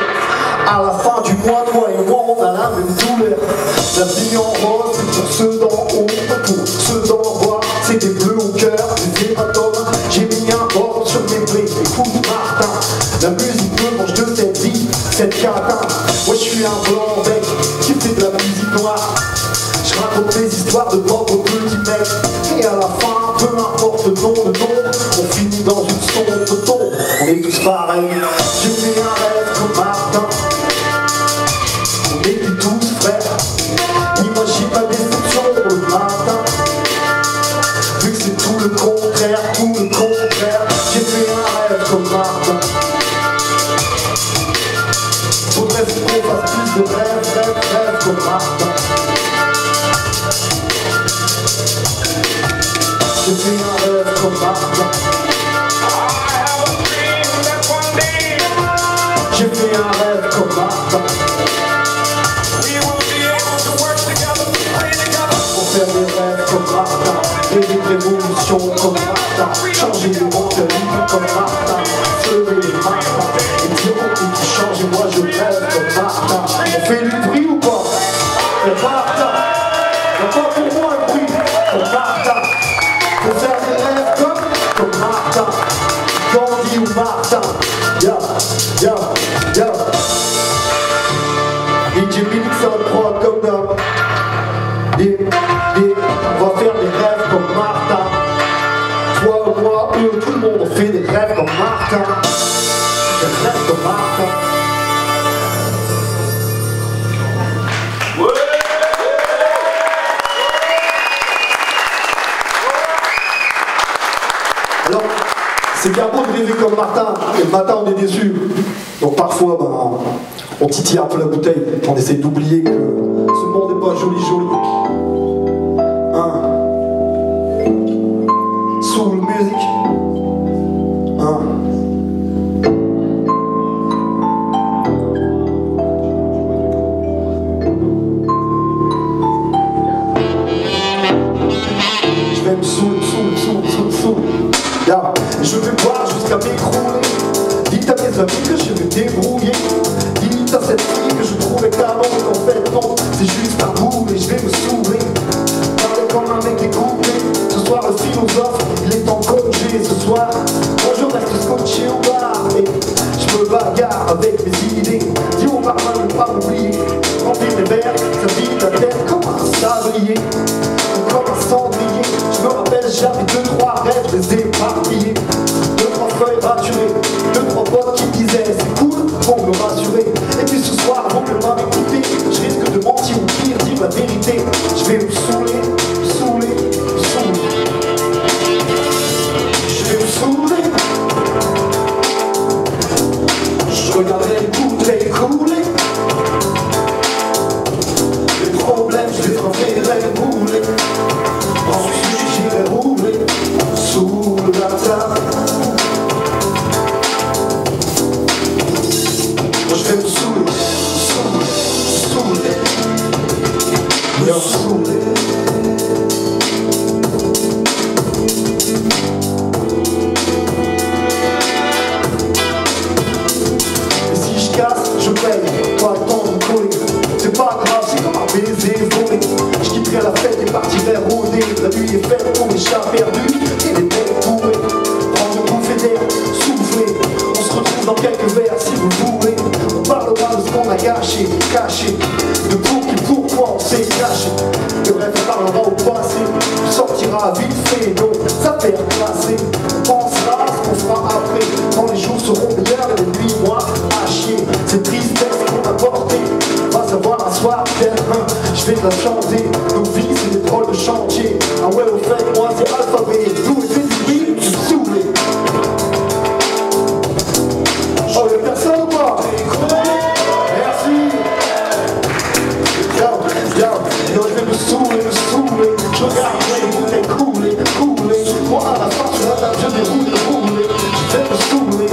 À la fin du mois, toi et moi, on a la même douleur. La vie en rose, c'est pour ceux d'en haut, pour ceux d'en bas. C'est des bleus au cœur, des hématomes. J'ai mis un bord sur mes blés, écoute Martin. La musique me mange de cette vie, cette catin. Moi je suis un blanc bec qui fait de la musique noire. Je raconte des histoires de pauvres petits mecs. Et à la fin, peu importe le nom de nom, on finit dans une sombre tombe. On est tous pareils. J'ai fait un rêve comme Martin. On était tous frères. Imagine ma déception le matin. Vu que c'est tout le contraire, tout le contraire. J'ai fait un rêve comme Martin. Faudrait qu'on fasse plus de rêves comme Martin. J'ai fait un rêve comme Martin. J'ai fait un rêve comme Martin. Pour faire des rêves comme Martin, des révolutions comme Martin, changer le monde comme Martin, sauver les Martin, et dire aux qui changent et moi je rêve comme Martin. On fait du bruit ou pas? Mais Martin, y'a pas pour moi le bruit comme Martin. Pour faire des rêves comme Martin, Gandhi ou Martin. Ya, ya, ya. DJ Mix sur le prod comme d'hab. On va faire des rêves comme Martin. Toi, moi, eux, tout le monde, on fait des rêves comme Martin. Des rêves comme Martin. Alors, c'est bien beau de rêver comme Martin, et le matin on est déçu. Donc parfois, on titille un peu la bouteille, on essaie d'oublier que ce monde n'est pas joli. Hein? Soul music. Hein? Je vais me saouler. Je vais boire jusqu'à m'écrouler. Dites à mes amis que je vais débrouiller. Dites à cette fille que je trouvais canon. En fait non, c'est juste un boule et je vais me saouler. Parler comme un mec dégoûté. Ce soir le philosophe, il est en congé ce soir. Moi je reste scotché au bar et je me bagarre avec mes idées. Dis au barman de ne pas m'oublier. Remplir mes verres, ça vide la tête comme un sablier. Comme un cendrier, je me rappelle j'avais 2-3 rêves, je les ai éparpillés. 2-3 feuilles raturées, 2-3 potes qui disaient c'est cool pour me rassurer. Et puis ce soir, avant que l'on m'écouter, je risque de mentir ou pire, dire la vérité. Je vais me saouler. Je vais me saouler. Je regarderai les poudres couler. Les problèmes, je les enverrai rouler. Ensuite j'irai rouler sous la table. Moi je vais me saouler. Me saouler. Et si je casse, je paye, pas le temps de coller. C'est pas grave, c'est comme un baiser volé. Je quitterai la fête et partirai rôder. La nuit est faite pour les chats perdus et les mecs bourrés. Prendre une bouffée d'air, souffler. On se retrouve dans quelques verres si vous voulez. On parlera de ce qu'on a caché, de pourquoi on s'est caché. Le rêve parlera au passé, tu sortiras vite fait, donc ça perd classé. On pensera à ce qu'on fera après, quand les jours seront meilleurs et les nuits moins à chier. Cette tristesse qu'on a portée, va savoir un soir peut-être je vais te la chanter. Nos vies c'est des drôles de chantier. Ah ouais au fait moi c'est alphabet. Nous et fait du bruit, je suis saoulé. Oh y'a personne ou pas? Merci. Yo, je vais me saouler. Je regarderai les bouteilles couler. Moi à la fin sur la table je vais rouler. Je vais me saouler.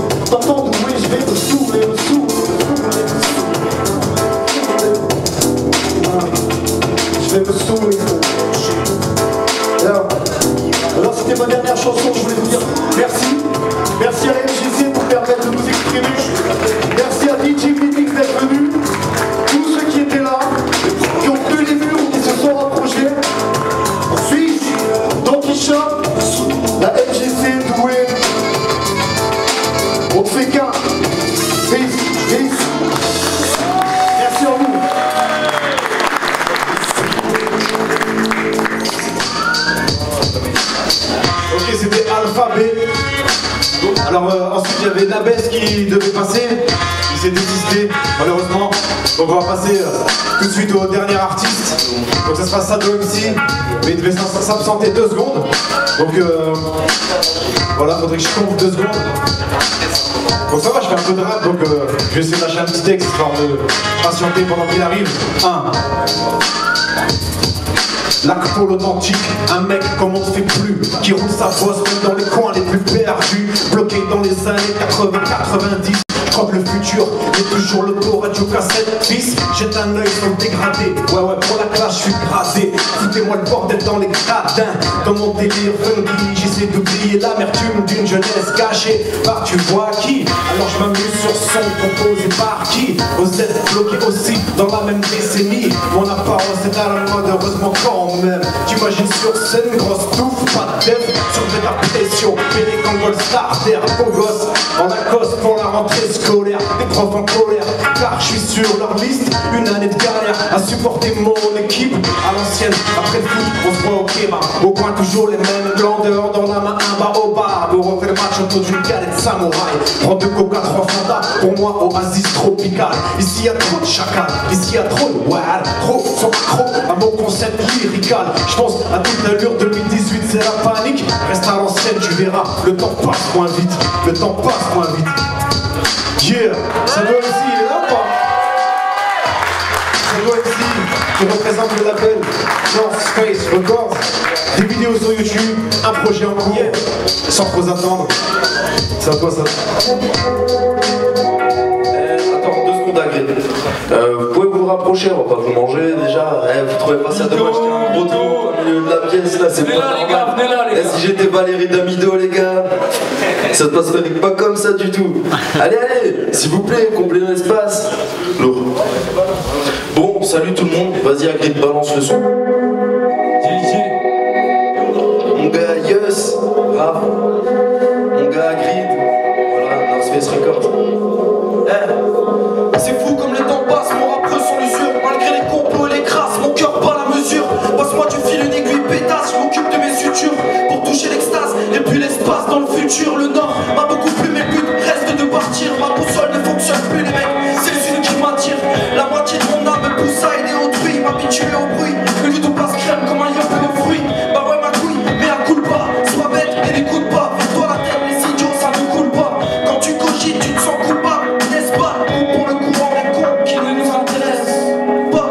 s'est désisté, malheureusement. Donc on va passer tout de suite au dernier artiste. Donc ça sera Sado MC, mais il devait s'absenter 2 secondes. Donc voilà, faudrait que je compte 2 secondes. Donc ça va, je fais un peu de rap, donc je vais essayer de lâcher un petit texte, histoire de patienter pendant qu'il arrive. 1. L'acto l'authentique, un mec comme on ne fait plus, qui roule sa bosse même dans les coins les plus perdus, bloqué dans les années 80-90. Je crois que le futur est toujours l'auto-radio cassette. Fils, jette un œil sur le dégradé. Ouais, pour la classe, je suis gradé. Foutez-moi le bordel dans les gradins. Dans mon délire funky, j'essaie d'oublier l'amertume d'une jeunesse cachée par tu vois qui. Alors je m'amuse sur son composé par qui. Vous êtes bloqué aussi dans la même décennie. Mon apparence est à la mode, heureusement quand même. T'imagines sur scène, grosse touffe, pas de dev, sur de la pression. Mais les Congols starter, beau gosse, en Lacoste pour la rentrée scolaire, des profs en colère, car je suis sur leur liste, une année de galère à supporter mon équipe à l'ancienne. Après le foot, on se voit au kéma, au coin toujours les mêmes glandeurs, dans la main un bar au bar, on refait le match autour d'une galette samouraï. Prends 2 coca, 3 fanta, pour moi oasis tropical. Ici y a trop de chacal, ici y a trop de wild, trop sont accro à mon concept lyrical. Je pense à toute allure, 2018 c'est la panique, reste à l'ancienne, tu verras, le temps passe moins vite, le temps passe moins vite. Yeah, ça doit aussi, il est là ou pas? Ça doit aussi, qui représente le label North Space Records. Des vidéos sur YouTube, un projet en cours, sans trop attendre. C'est à toi ça. Attends, 2 secondes à gré. Vous pouvez vous rapprocher, on va pas vous manger déjà. Vous trouvez pas ça dommage qu'il y a un gros trou au milieu de la pièce là, c'est pas normal. Venez là, les gars. Si j'étais Valérie Damido les gars, ça se passerait pas comme ça du tout. Allez, s'il vous plaît, comblez l'espace. Lourd. Bon, salut tout le monde, vas-y Agrid, balance le son. Mon gars Yus, grave. Mon gars Agrid, voilà, North Face Records. C'est fou comme les temps passent, mon rap sans l'usure. Malgré les complots et les crasses, mon cœur bat la mesure. Passe-moi du fil, une aiguille pétasse, je m'occupe de mes sutures pour toucher l'extase. Et puis l'espace dans le futur, le nord m'a beaucoup plu, mais le but reste de partir. Ma boussole ne fonctionne plus, les mecs, c'est le sud qui m'attire. La moitié de mon âme me pousse à aider autrui, m'habituer au bruit. Le vide passe crème comme un lion peu de fruits. Bah ouais, ma couille, mais à coup pas, sois bête et n'écoute pas. Toi la tête, les idiots, ça ne coule pas. Quand tu cogites, tu te sens coupable, n'est-ce pas? Ou pour le courant des cons qui ne nous intéressent pas.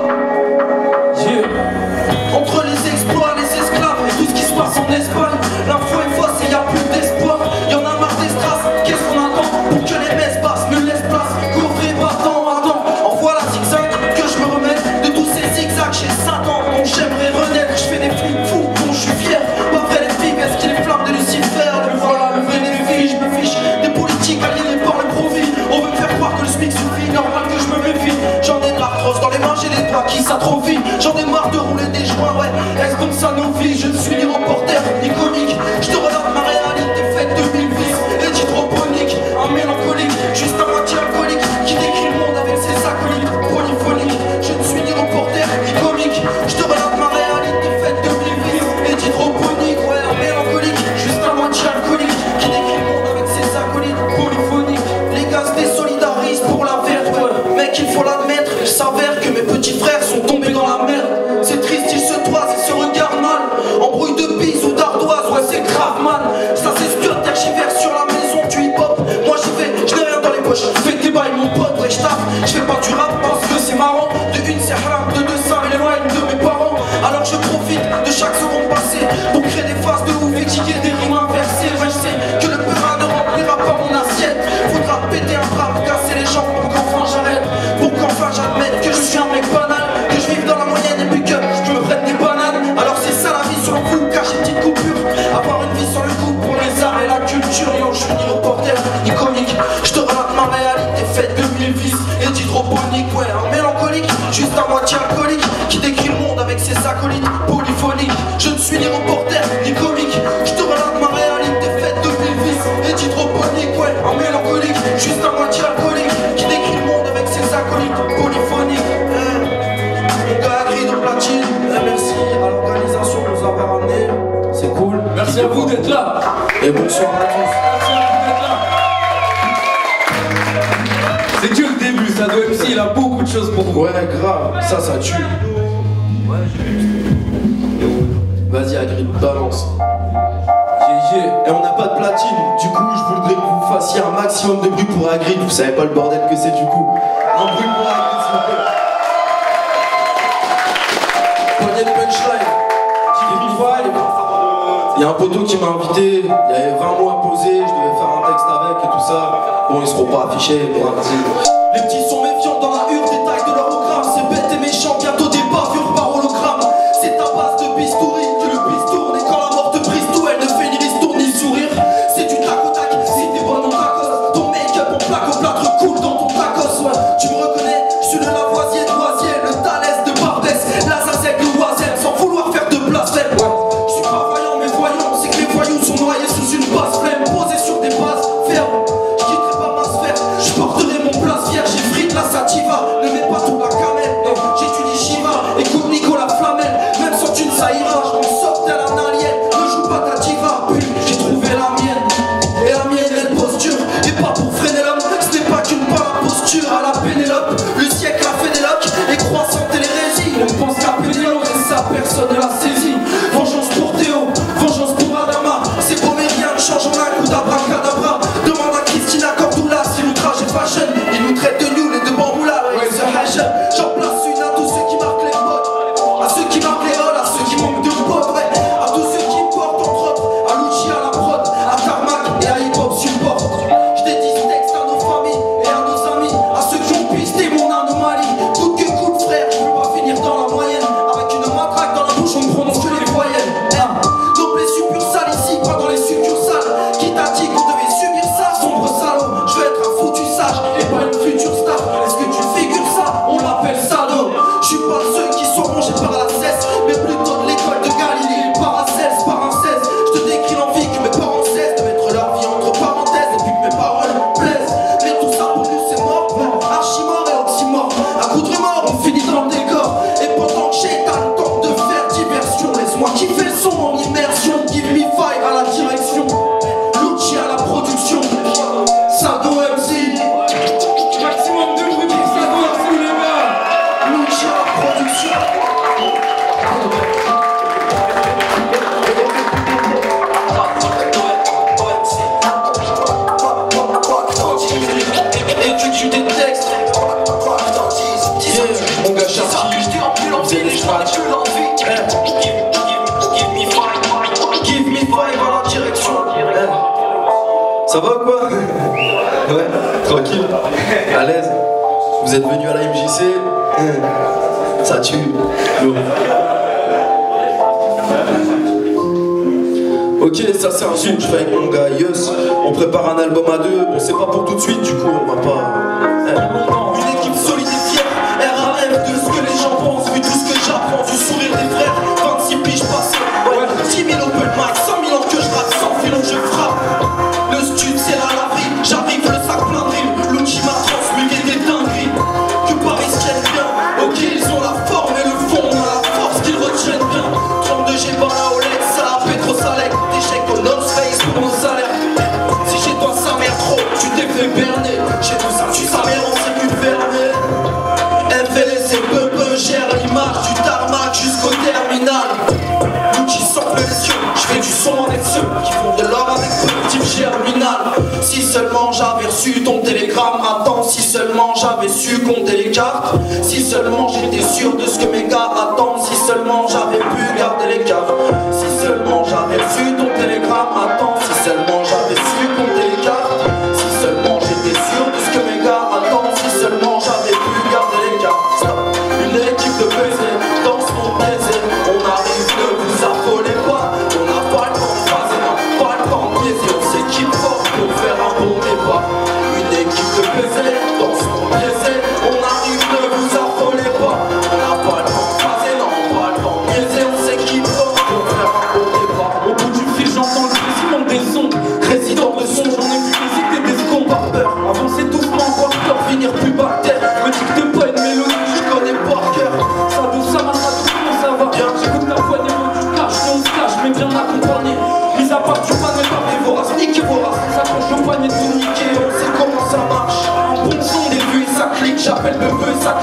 Entre les exploits, les esclaves, tout ce qui se passe en Espagne, l'info est fausse et y a plus d'espoir. Y'en a marre des strass, qu'est-ce qu'on attend pour que les messes passent, ne laisse place, couvrez partant, attends. Envoie la zigzag, que je me remette de tous ces zigzags chez Satan. Donc j'aimerais renaître, je fais des flics fous dont je suis fier. Pas vrai les filles, est-ce qu'il est flamme de Lucifer? Le voilà, le vrai des filles, je me fiche des politiques aliénés par le profit. On veut me faire croire que le SMIC suffit, normal que je me méfie. J'en ai de l'arthrose dans les mains, j'ai les doigts qui s'atrophient. J'en ai marre de rouler des joints, ouais. Est-ce comme ça nos vies? Je ne suis ni reporter ni comique. Je te relate ma réalité faite de 1000 vices et d'hydroponique. Un mélancolique, juste à moitié alcoolique, qui décrit le monde avec ses acolytes polyphoniques. Je ne suis ni reporter ni comique. Je te relate ma réalité faite de 1000 vices et d'hydroponique. Ouais, un mélancolique, juste à moitié alcoolique, qui décrit le monde avec ses acolytes polyphoniques. Les gars se désolidarisent pour la verte, ouais. Mec, il faut l'admettre, il s'avère que mes petits frères sont tombés dans la merde. C'est triste, ils se toisent et se regardent mal. Embrouille de bise ou d'ardoise, ouais c'est grave man. Ça c'est sûr, tergivers sur la maison du hip hop. Moi j'y vais, je n'ai rien dans les poches. Je fais des bails mon pote, ouais je tape. Je fais pas du rap parce que c'est marrant. De une c'est haram, de deux ça m'éloigne de mes parents. Alors je profite de chaque seconde passée pour créer des phases de ouf et tirer des rimes inversées. Ouais je sais que le peurin ne remplira pas mon assiette. Faudra péter un bras, casser les jambes pour qu'enfin j'arrête. Pour qu'enfin j'admette que je suis un mec banal. Que je vive dans la moyenne et puis que je me prête des bananes. Alors c'est ça la vie sur le coup, car j'ai une petite coupure. Avoir une vie sur le coup pour les arts et la culture. Yo, je suis ni reporter ni comique. Je te relate ma réalité faite de 1000 vices et d'hydroponique. Ouais, un mélancolique, juste à moitié alcoolique, qui décrit le monde avec ses acolytes polyphoniques. Je ne suis ni reporter ni comique. Je te relate ma réalité faite de 1000 vices et d'hydroponique. Ouais, un mélancolique, juste à moitié alcoolique, qui décrit le monde avec ses acolytes polyphoniques. Mon gars Agrid au platine, merci à l'organisation de nous avoir amenés, c'est cool. Merci à vous d'être là. Et bonsoir à tous. Merci à vous d'être là. C'est Dieu le il a beaucoup de choses pour vous. Ouais, grave, ça tue. Vas-y, Agrippe, balance. Et on n'a pas de platine, du coup je voudrais que vous fassiez un maximum de bruit pour Agrippe. Vous savez pas le bordel que c'est du coup. Un bruit pour Agrippe, s'il vous plaît. Poignée de punchline. Il y a un poteau qui m'a invité, il y avait 20 mots à poser, je devais faire un texte avec et tout ça. Bon, ils seront pas affichés, mais les petits sont méfiants dans la hure, détail de leur hologramme. C'est bête et méchant, bientôt des bavures par hologramme. C'est ta base de bistouri que le piste tourne. Et quand la mort te brise tout, elle ne fait ni ristourne ni sourire. C'est du tac au tac, si t'es bon on tacos. Ton make-up en plaque au plâtre coule dans ton tacos. Ouais, tu me reconnais, je suis le Lavoisier de Loisier, le Thalès de Barbès, l'Azazek de Oisem, sans vouloir faire de blasphème. Ouais, je suis pas voyant mais voyons, c'est que les voyous sont noyés sous une basse flemme, posés sur des bases fermes. Je quitterai pas ma sphère, je porterai mon place fier, j'effrite la sativa, ne mets pas toute la camelle. J'étudie Shiva, écoute Nicolas Flamel, même sans thune ça ira, je m'en sors tel un alien, ne joue pas ta diva, puis j'ai trouvé la mienne. Et la mienne elle posture, et pas pour freiner l'homme, ce n'est pas qu'une par posture à la Pénélope, le siècle a fait des locs, et croissante et l'hérésie, on pense qu'à Pénélope, et ça personne ne l'a saisi. Vengeance pour Théo, vengeance pour Adama, c'est beau mais rien ne change en un coup d'abracadabra. Demande à Christina Cordula si l'outrage est fashion, il nous traite de nul et de bamboula, ouais, ce hachon. J'en place une à tous ceux qui marquent les potes, à ceux qui marquent les halls, à ceux qui manquent de potes, ouais, à tous ceux qui portent entre autres, à Lucci, à la prod, à Tarmac et à Hip Hop Support. Je dédie ce texte à nos familles et à nos amis, à ceux qui ont pisté mon anomalie. Coûte que coûte frère, je veux pas finir dans la moyenne, avec une matraque dans la bouche on ne prononce que les voyelles. Nos blessures pures sales ici, pas dans les succursales. Qui t'a dit qu'on devait subir ça, sombre salaud? Je veux être un foutu sage et pas une future star. Est-ce que tu figures ça? On l'appelle salaud. Je suis pas de ceux qui sont rongés par la cesse, mais plutôt de l'école de Galilée. Paracelse, parancèse, je te décris l'envie que mes parents cessent de mettre leur vie entre parenthèses et puis que mes paroles plaisent. Mais tout ça pour nous c'est mort, archimort et oxymore. À coup de remords on finit dans le décor. Et pendant que j'ai le temps de faire diversion, laisse-moi kiffer le son en immersion. Give me five à la direction, Lucci à la production, Sado MC. Maximum de bruit pour ça, tous les gars. Lucci à la production. Étude des textes. Mon gars Charlie, vous avez les scratchs. Give me five à la direction. Ça va ou quoi? Ouais, tranquille, à l'aise. Vous êtes venu à la MJC, ça tue. Ok, ça c'est un son que je fais avec mon gars Yus. On prépare un album à deux. Bon, c'est pas pour tout de suite, du coup, on va pas. Une équipe solide et fière, RAF de ce que les gens pensent. Vu tout ce que j'apprends, du sourire des frères. 26 piges passées, ouais, 10 000 open mic, 100 000 ans que je rate, 100 filons je frappe. Le stud c'est la laverie, j'arrive le sac plein de rimes. L'outil m'a transmuté des dingueries. Que Paris tienne bien, ok ils ont la forme et le fond, on a la force qu'ils retiennent bien. 32 G par la Olex, ça la Petro Salek. Des chèques au North Face pour nos salaires. Si chez toi ça mère trop, tu t'es fait berner. Chez nous ça tue sa mère, on s'est plus fermé. FLS et peu gère l'image du tarmac jusqu'au terminal. L'outil semble les cieux, je fais du son avec ceux qui font de l'or avec positif germinal. Si seulement j'avais reçu ton télégramme, attends, si seulement j'avais su compter les cartes. Si seulement j'étais sûr de ce que mes gars attendent. Si seulement j'avais pu garder les cartes. Si seulement j'avais reçu ton télégramme, attends, si seulement j'avais su compter les cartes. Si seulement j'étais sûr de ce que mes gars attendent. Si seulement j'avais pu garder les cartes. Stop. Une équipe de baiser, dans ce monde biaisé. On arrive, ne vous affolez pas. On n'a pas le temps de phaser, non, pas le temps de biaiser. On s'équipe fort pour faire un bon débat. Une équipe de baiser, dans ce monde biaisé. On arrive, ne vous affolez pas. On n'a pas le temps de phaser,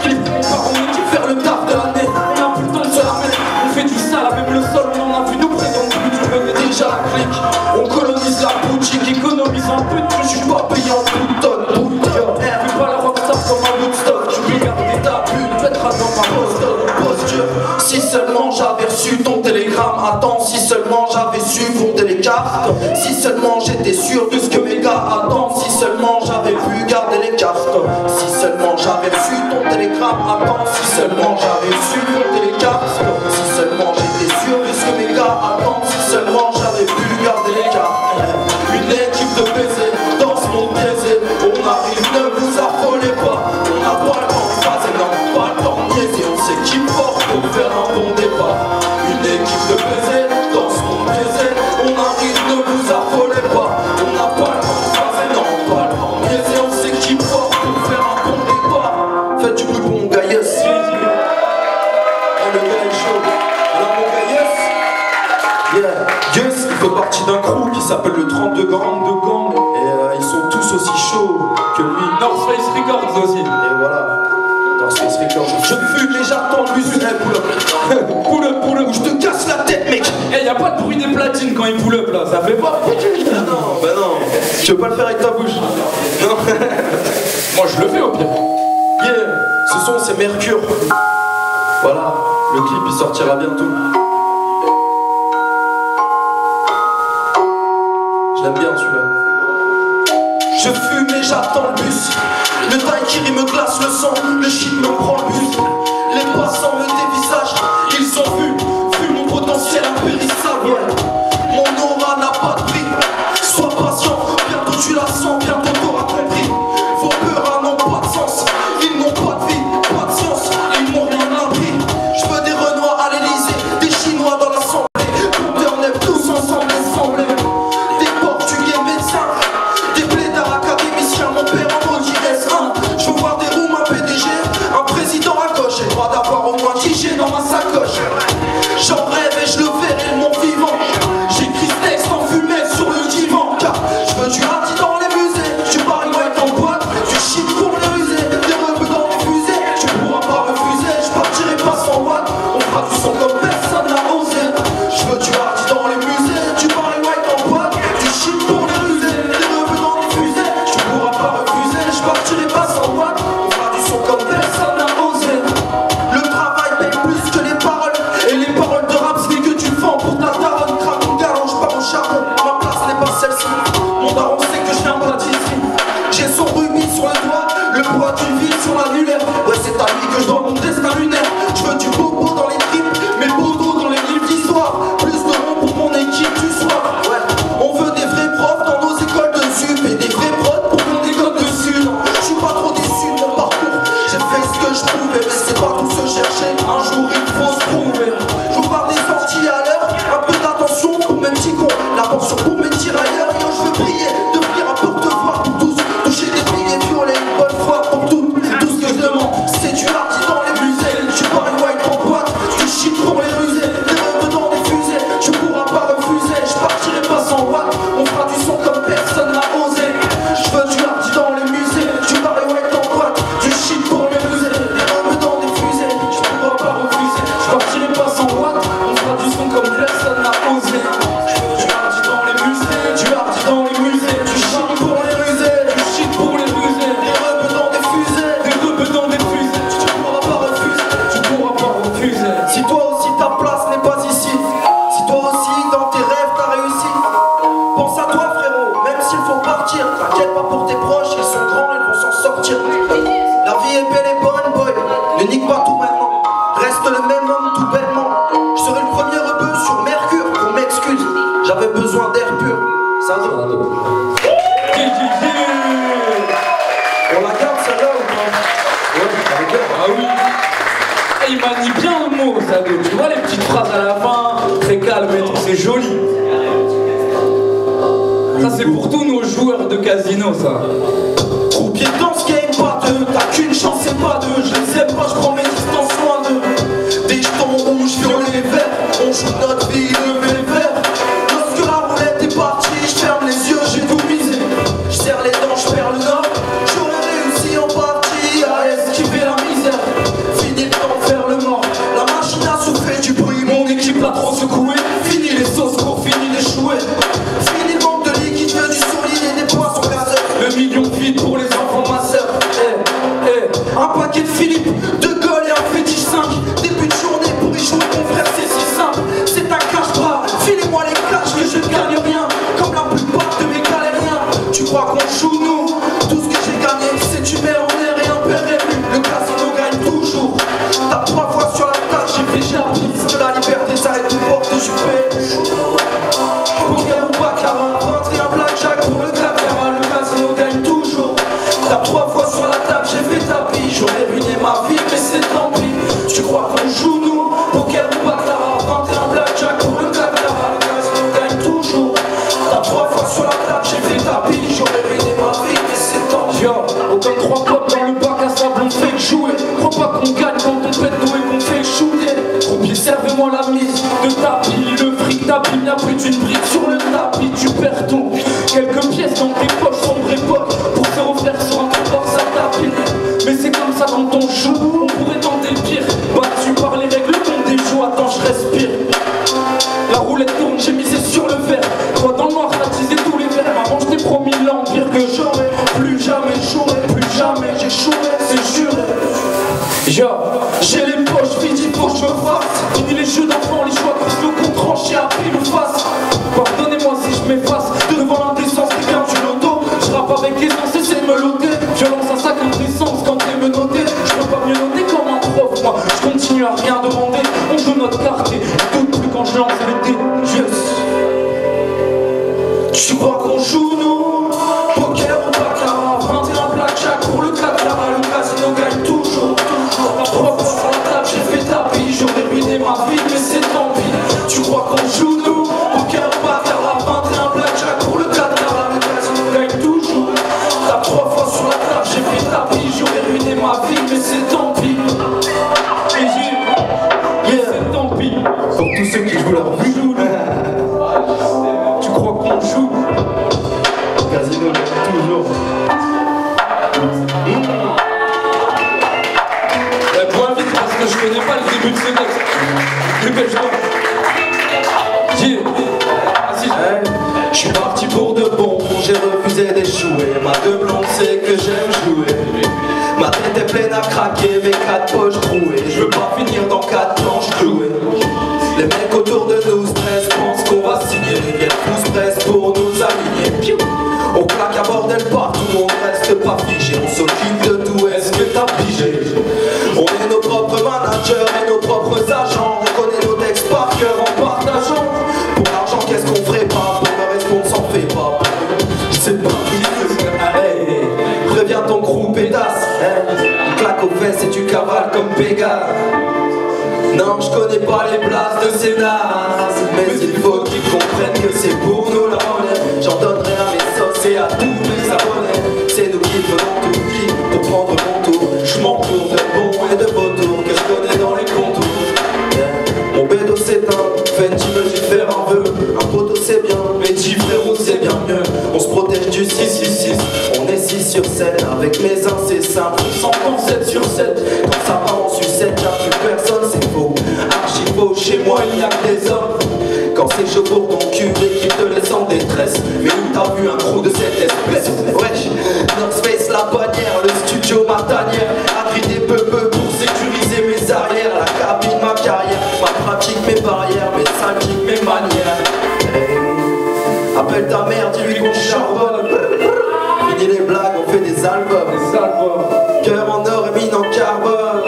clip. On part en équipe faire le taf de l'année. On a plus le temps de se la mettre. On fait du sale, même le sol, on en a vu nous présenter. Tu connais déjà la clique. On colonise la boutique, économise un peu. Je suis pas payé en bout de tonne. Fais pas la rockstar comme un Woodstock. Tu peux garder ta pute, mettra dans ma posture. Si seulement j'avais reçu ton télégramme. Attends, si seulement j'avais su fonder les cartes. Si seulement j'étais sûr de ce que mes gars attendent. Si seulement j'avais pu garder les cartes. Si seulement j'avais reçu ton télégramme. Attends, si seulement j'avais su fonder les cartes. Si seulement j'étais sûr de ce que mes gars attendent. Si seulement j'avais pu garder les cartes. Une équipe de baisers dans ce monde biaisé. On arrive, ne vous affolez pas. On n'a pas le temps de phaser, non, pas le temps de niaiser. On sait qui porte pour faire un bon départ. Une équipe de baisers dans ce monde biaisé. On arrive, ne vous affolez pas. On n'a pas le temps de phaser, non, pas le temps de niaiser. On sait qui porte pour faire un bon départ. Faites du bruit pour mon gars, yes. Oh, le gars est chaud. Alors mon gars, yes. Yeah. Gus, il fait partie d'un crew qui s'appelle le 32 Gang de Gang. Et ils sont tous aussi chauds que lui. North Face Records aussi. Et voilà. North Face Records. Je fume et j'attends le bus. Pull up, ou je te casse la tête, mec. Eh, y a pas de bruit des platines quand il pull up là, ça fait pas. Ah non, bah non. Tu veux pas le faire avec ta bouche? Non. Moi je le fais au pire. Yeah, ce son c'est Mercure. Voilà, le clip il sortira bientôt. Je l'aime bien celui-là. Je fume et j'attends le bus. Le daiquiri me glace le sang. Le shit me prend le bus. Les passants me dévisagent. Ils ont vu mon potentiel impérissable. Ouais. Mon aura n'a pas de prix. Sois patient, bientôt tu la sens. Bientôt t'auras compris. Vos peurs n'ont pas de sens. Ils n'ont pas de vie, pas de science. Ils m'ont rien appris. Je veux des Renois à l'Elysée, des Chinois dans l'Assemblée. Compteurs tous ensemble assemblés. Des Portugais médecins, des blédards académiciens. Mon père en maudit S1. Je veux voir des Roumains PDG, un président à gauche. J'ai le droit d'avoir au moins 10 G dans ma sacoche. J'en rêve et je le verrai le monde vivant. J'écris ce texte en fumée sur le divan. Car je veux du hardy dans les musées. Tu paries moi avec en boîte, du shit pour les rusés. Des rebeux dans les fusées, tu pourras pas refuser. Je partirai pas sans watt, on fera du son comme personne n'a osé. Je veux du hardy dans les musées. Tu paries moi avec en boîte, du shit pour les rusés. Des rebeux dans les fusées, tu pourras pas refuser. Je partirai pas sans watt, on fera du son comme personne n'a osé. Le travail paye plus que les paroles. Et les paroles de rap c'est que tu vends pour ta daronne. Craque mon galant, je pars au charbon. Ma place n'est pas celle-ci. Mon daron sait que je viens pas d'ici. J'ai son rubis sur le doigt, le poids d'une ville sur l'annulaire. Ouais, c'est à lui que je dois mon destin lunaire. Je veux du bobo dans les tripes, mes bodos dans les livres d'histoire. Plus de ronds pour mon équipe du soir. Ouais, on veut des vrais profs dans nos écoles de sup et des vrais prods pour mon école de sud. Je suis pas trop déçu de mon parcours. J'ai fait ce que je pouvais, mais c'est pas tout se chercher. Un jour il faut se prouver. Je vous parle des sorties à l'heure, un peu d'attention pour mes petits cons. La pension pour mes tirailleurs, yo je veux briller, devenir un porte-voix pour tous. Toucher des billets violets, une bonne fois pour tout. C'est tout ce que je demande, c'est du hardy dans les musées. Tu paries white en boîte, du shit pour les rusés. Des rebeux dans des fusées, tu pourras pas refuser. Je partirai pas sans watt, on fera du son comme personne n'a osé. Je veux du hardy dans les musées, tu paries white en boîte, du shit pour les rusés. Des rebeux dans des fusées, tu pourras pas refuser. Je partirai pas sans watt, on fera du son comme personne n'a osé. Je veux du hardy dans les musées, du hardy dans les musées, du shit pour les rusés, du shit pour les rusés. Des rebeux dans des fusées, des rebeux dans des fusées. Tu pourras pas refuser, tu pourras pas refuser. Si toi aussi ta place n'est pas ici, si toi aussi dans tes rêves t'as réussi, pense à toi frérot, même s'il faut partir. T'inquiète pas pour tes proches, ils sont grands, ils vont s'en sortir. La vie est belle et bonne boy, ne nique pas tout maintenant. Reste le même homme tout bêtement. Je serai le premier rebeu sur Mercure, on m'excuse, j'avais besoin d'air pur. Ça va. On la garde celle-là ou pas? Ouais, on la garde. Ah oui. Et il manie bien le mot, Sado. Tu vois les petites phrases à la fin, très calme et tout, c'est joli. Ça c'est pour tous nos joueurs de casino, ça. Croupier dans ce game, pas deux. T'as qu'une chance, c'est pas deux. Je les aime pas, je prends mes distances loin d'eux. Des jetons rouges, violets, verts. On joue notre vie, lever le verre. Lorsque la roulette est partie, je ferme les yeux, j'ai tout misé. Je serre les dents, je perds le nord. J'aurais réussi en partie à esquiver la misère. Marqué Philippe, De Gaulle et un fétiche 5. Début de journée pour échouer mon frère, c'est si simple. C'est un cache-bras, filez-moi les caches que je ne gagne rien. Comme la plupart de mes galériens. Tu crois qu'on joue nous? Tout ce que j'ai gagné, c'est du mer en air et un PRMU. Le casino gagne toujours. T'as 3 fois sur la table, j'ai fait j'applique. La liberté s'arrête aux portes du pays. Poker ou baccarat, 21 blackjack pour le caviar. Le casino gagne toujours. T'as 3 fois sur la table, j'ai fait tapis. J'aurais ruiné ma vie, mais c'est tant pis. Tu crois qu'on joue nous? Poker ou baccarat, 21 blackjack pour le caviar. Le casino gagne toujours. T'as 3 fois sur la table, j'ai fait tapis. J'aurais ruiné ma vie, mais c'est tant pis. Aucun 3 potes dans le bac à sable, on fait que jouer. Crois pas qu'on gagne quand on pète nous et qu'on fait shooter. Croupier, servez-moi la mise de tapis. Le fric tapis, y'a plus d'une brique sur le tapis. Tu perds tout. Quelques pièces dans tes poches, sombre époque. Pour se refaire sur un trottoir, ça tapine. Mais c'est comme ça quand on joue, on pourrait tenter le pire. Battu par les règles, on déjoue, attends, je respire. La roulette tourne, j'ai misé sur le verre. Toi dans le noir, t'as teasé tous les verres. Maman, je t'ai promis l'empire que j'aurais. Plus jamais j'aurais, plus jamais j'échouerai, c'est juré. J'ai les poches vides, il faut que je me fasse. Fini les jeux d'enfants, les choix que je compte trancher à pile ou face. Pardonnez-moi si je m'efface devant l'indécence des gains du loto. Je rappe avec aisance, essaie de me loter. Violence à 50 essence quand t'es menotté. Je peux pas mieux noter comme un prof, moi. Je continue à rien demander. On joue notre carte et doute plus quand je lance les dés. Yes. Tu crois qu'on joue nous? Poker ou baccarat, 21 blackjack pour le caviar. Le casino gagne toujours. T'as 3 fois sur la table, j'ai fait tapis. J'aurais ruiné ma vie, mais c'est tant pis. Tu crois qu'on joue nous? Poker ou baccarat, 21 blackjack pour le caviar. Le casino gagne toujours. T'as 3 fois sur la table, j'ai fait tapis. J'aurais ruiné ma vie, mais c'est tant pis. Et c'est tant pis. Pour tous ceux qui jouent leur vie. Tu crois qu'on joue? Casino gagne toujours. Point vite parce que je connais pas le début de ce texte. Dépêche-toi. Je suis parti pour de bon, j'ai refusé d'échouer. Ma deux blonde sait que j'aime jouer. Ma tête est pleine à craquer, mes 4 poches trouées. Je veux pas finir dans 4 planches clouées. Les mecs autour de nous stressent, pensent qu'on va signer. Ils viennent tous presse pour nous aligner. Piou. On claque à bordel partout, on reste pas figé. On s'occupe de tout, est-ce que t'as pigé? On est nos propres managers et nos propres agents. On connaît nos textes par cœur en partageant. Pour l'argent, qu'est-ce qu'on ferait pas? Pour le reste, on s'en fait pas. C'est pas hey, préviens ton crew pétasse. Hey, il claque aux fesses et tu cavales comme Pégase. Non, je connais pas les places de ces nazes, mais il faut qu'ils comprennent que c'est pour nous la monnaie. J'en donnerai à mes sauces et à tous mes abonnés. C'est nous qui faisons tout qui pour prendre mon tour. Je m'entoure de bons et de vautours que je connais dans les contours. Mon bédo s'éteint, Fenty me dit faire un vœu. Un poteau c'est bien, mais 10 frérots c'est bien mieux. On se protège du 666, on est 6 sur 7. Avec mes uns c'est simple, on s'entend 7 sur 7. Quand ça part en sucette, y'a plus personne, c'est faux. Archi faux, chez moi il n'y a que des hommes. Quand c'est chaud pour ton cul, l'équipe te laisse en détresse. Mais où t'as vu un crew de cette espèce? Wesh, North Face la bannière, le studio ma tanière. Agri des peupeux pour sécuriser mes arrières. La cabine ma carrière, ma pratique mes barrières, mes syndics mes manières. Hey, appelle ta mère, dis-lui qu'on charbonne. Fini les blagues, on fait des albums. Cœur en or et mine en carbone.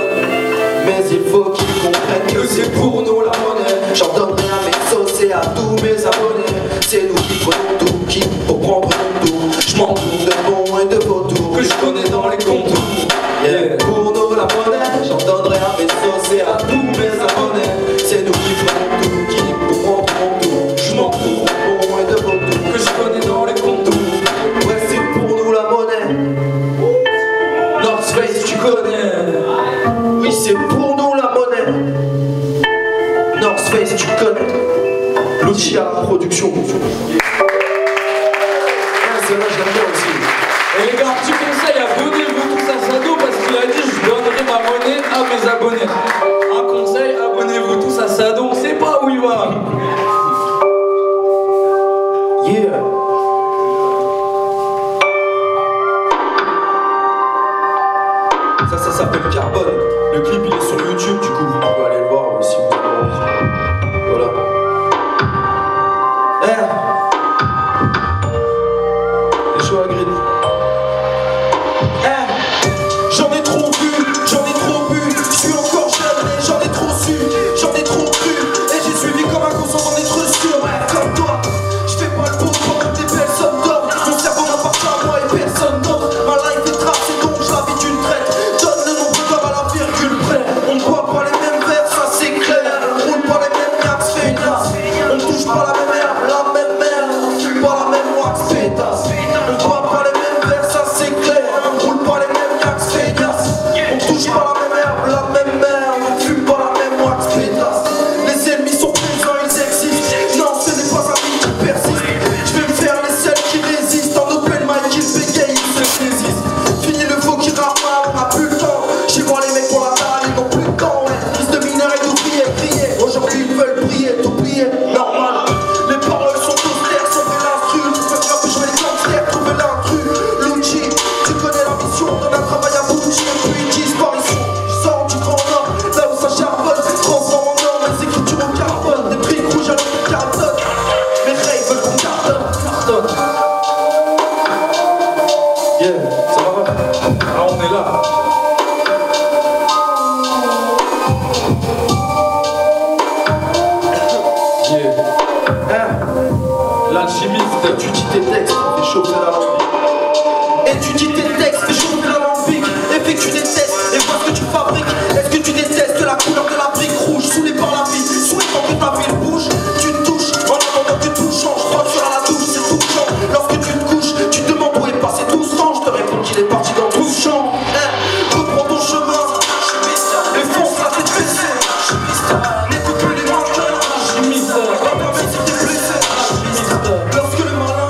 Mais il faut qu'ils comprennent que c'est pour nous la monnaie. J'en donnerai à mes sauces et à tous mes abonnés. C'est nous qui prenons tout, qui pour prendre mon tour. Je m'entoure de bons et de vautours que je connais dans les contours. Yeah. Pour nous la monnaie, j'en donnerai à mes sauces et à tous mes abonnés. C'est nous qui prenons tout, qui pour prendre mon tour. Je m'entoure de bons et de vautours que je connais dans les contours. Ouais, c'est pour nous la monnaie. North Face, tu connais. Oui, c'est pour nous la monnaie. North Face, tu connais. L'outil à la production. Celle-là, je l'aime bien aussi. Et les gars, un petit conseil, abonnez-vous tous à Sado parce qu'il a dit je donnerai ma monnaie à mes abonnés. Un conseil, abonnez-vous tous à Sado, on sait pas où il va. Yeah. Ça s'appelle Car. Carbone. Le clip il est sur YouTube, du coup vous pouvez aller le voir si vous avez envie. Voilà. T'es chaud à grille. J'en ai trop vu, j'en ai trop bu. Je suis encore jeune mais j'en ai trop su, j'en ai trop cru. Et j'ai suivi comme un gosse sans en être sûr. Ouais, comme toi, je fais pas le beau pendant que des personnes dorment. Mon cerveau m'appartient à moi et personne d'autre. Ma life est tracée donc je la vis d'une traite. Donne le nombre d'hommes à la virgule près. On ne boit pas les mêmes verres, ça c'est clair. On roule pas les mêmes max, feignasse. On ne touche pas la même herbe, la même merde. On fume pas la même wax, pétasse. On boit pas les mêmes verres, ça c'est clair. On roule pas les mêmes max, feignasse. On touche pas la même herbe, la même merde. On fume pas la même wax, pétasse. Les ennemis sont présents, ils existent. Non, ce n'est pas un mythe qui persiste. Je vais me faire les seuls qui résistent. En open mic, ils bégayent, ils se saisissent. Fini le faux qui rame mal, on a plus le temps. Chez moi, les mecs pour la dalle, ils n'ont plus le temps. Ouais. Fils de mineurs et d'ouvriers, crier. Aujourd'hui, ils veulent briller, t'oublier, normal. Les paroles sont austères, sauver l'instru. Tu peux faire plus jouer les gangsters, trouver l'intrus. Luigi, tu connais la mission, donne un travail à Bucci. Et puis disparition, je sors du grand nord. Là où ça charbonne, transforme en or mes écritures au carbone. Des briques rouges à l'autre cartonne. Mes rêves veulent qu'on cartonne. Yeah, ça va? Ah, on est là. Yeah. L'alchimiste, Tu dis tes textes, fais chauffer la lampe. Et tu dis tes textes, fais chauffer la lampique. Effectue des tests et vois ce que tu fabriques. Est-ce que tu détestes la couleur de la brique rouge saoulée par la vie, souhaitant que ta ville bouge? Tu te touches en attendant que tout change. Froid sur la douche, c'est tout champ. Lorsque tu te couches, tu te demandes où est passé tout ce temps. Je te réponds qu'il est parti dans tout champ. Reprends ton chemin et fonce la tête baissée. N'écoute plus les menteurs. alchimiste, Même si t'es blessé. Lorsque le malin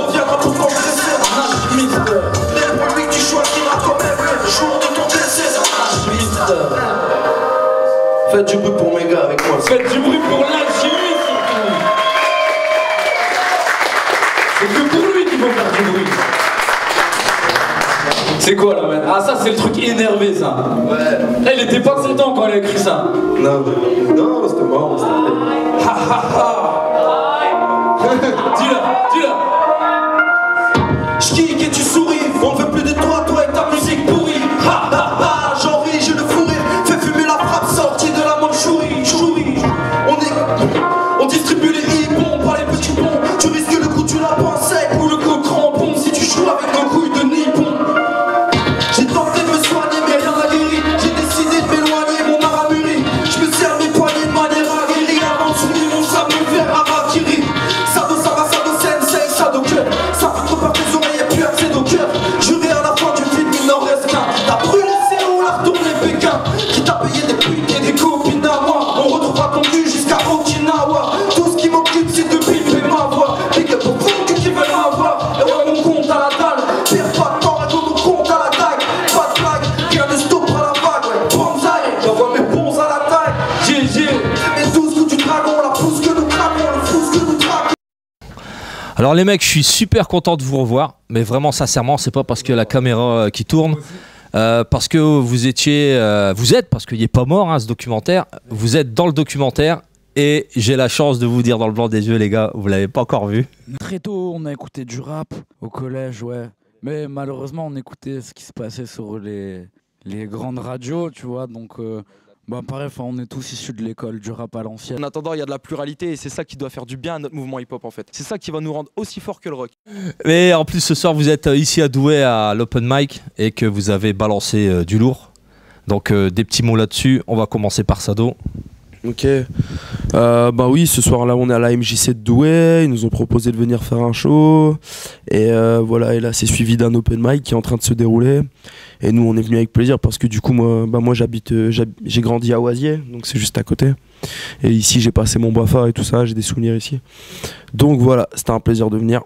reviendra pour t'engraisser. alchimiste, Mais pour lui tu choisiras toi-même le jour de ton décès. alchimiste. Faites du bruit pour mes gars avec moi. Faites du bruit pour l'alchimiste surtout. C'est que pour lui qu'il faut faire du bruit. C'est quoi là, man? Ah, ça c'est le truc énervé, ça. Ouais. Là, il était pas content quand il a écrit ça. Non, c'était marrant. Ha ha ha. Dis-le. J'kick et tu souris, on ne veut plus de toi, toi et ta musique pourrie. Ha ha ha, j'en ris, j'ai le fou rire. Fais fumer la frappe sortie de la Mandchourie. On distribue les hippons, pas les petits ponts. Tu risques le coup du lapin sec ou le coup crampon si tu joues avec nos couilles de nippon. J'ai tenté de me soigner mais rien n'a guéri. J'ai décidé de m'éloigner, mon art a mûri. Je me sers mes poignets de manière aguerrie avant de soumis mon sable vers Harakiri. Sado Sama, Sado Sensei, Sado Cœur. Ça filtre par tes oreilles et puis accès au cœur. Juré à la fin du film, il n'en reste qu'un. T'as brûlé Séoul, a retourné Pékin. Qui t'a payé des putes et des copines à moi. On retrouvera ton cul jusqu'à Okinawa. Tout ce qui m'occupe c'est de pimper ma voix. Big up aux fous qui veulent m'avoir. Et ouais mon compte à la dalle. Perds pas de temps, raconte mon compte à la dague. Pas de blague, rien ne stoppera la vague. Bonsaï, j'envoie mes bons à la taille. GG. Et tout ce que du dragon, la pousse que nous cramons, le fou ce que nous traquons. Alors les mecs, je suis super content de vous revoir, mais vraiment sincèrement, c'est pas parce que la caméra qui tourne, parce que vous êtes, parce qu'il n'est pas mort hein, ce documentaire, vous êtes dans le documentaire et j'ai la chance de vous dire dans le blanc des yeux les gars, vous l'avez pas encore vu. Très tôt, on a écouté du rap au collège, ouais. Mais malheureusement, on écoutait ce qui se passait sur les grandes radios, tu vois, donc... Bah pareil, on est tous issus de l'école du rap à l'ancienne. En attendant, il y a de la pluralité et c'est ça qui doit faire du bien à notre mouvement hip-hop en fait. C'est ça qui va nous rendre aussi fort que le rock. Mais en plus ce soir vous êtes ici à Douai à l'open mic et que vous avez balancé du lourd. Donc des petits mots là-dessus, on va commencer par Sado. Ok, bah oui, ce soir-là on est à la MJC de Douai, ils nous ont proposé de venir faire un show et voilà, et là c'est suivi d'un open mic qui est en train de se dérouler et nous on est venu avec plaisir parce que du coup moi j'ai grandi à Oisier, donc c'est juste à côté et ici j'ai passé mon BAFA et tout ça, j'ai des souvenirs ici, donc voilà, c'était un plaisir de venir.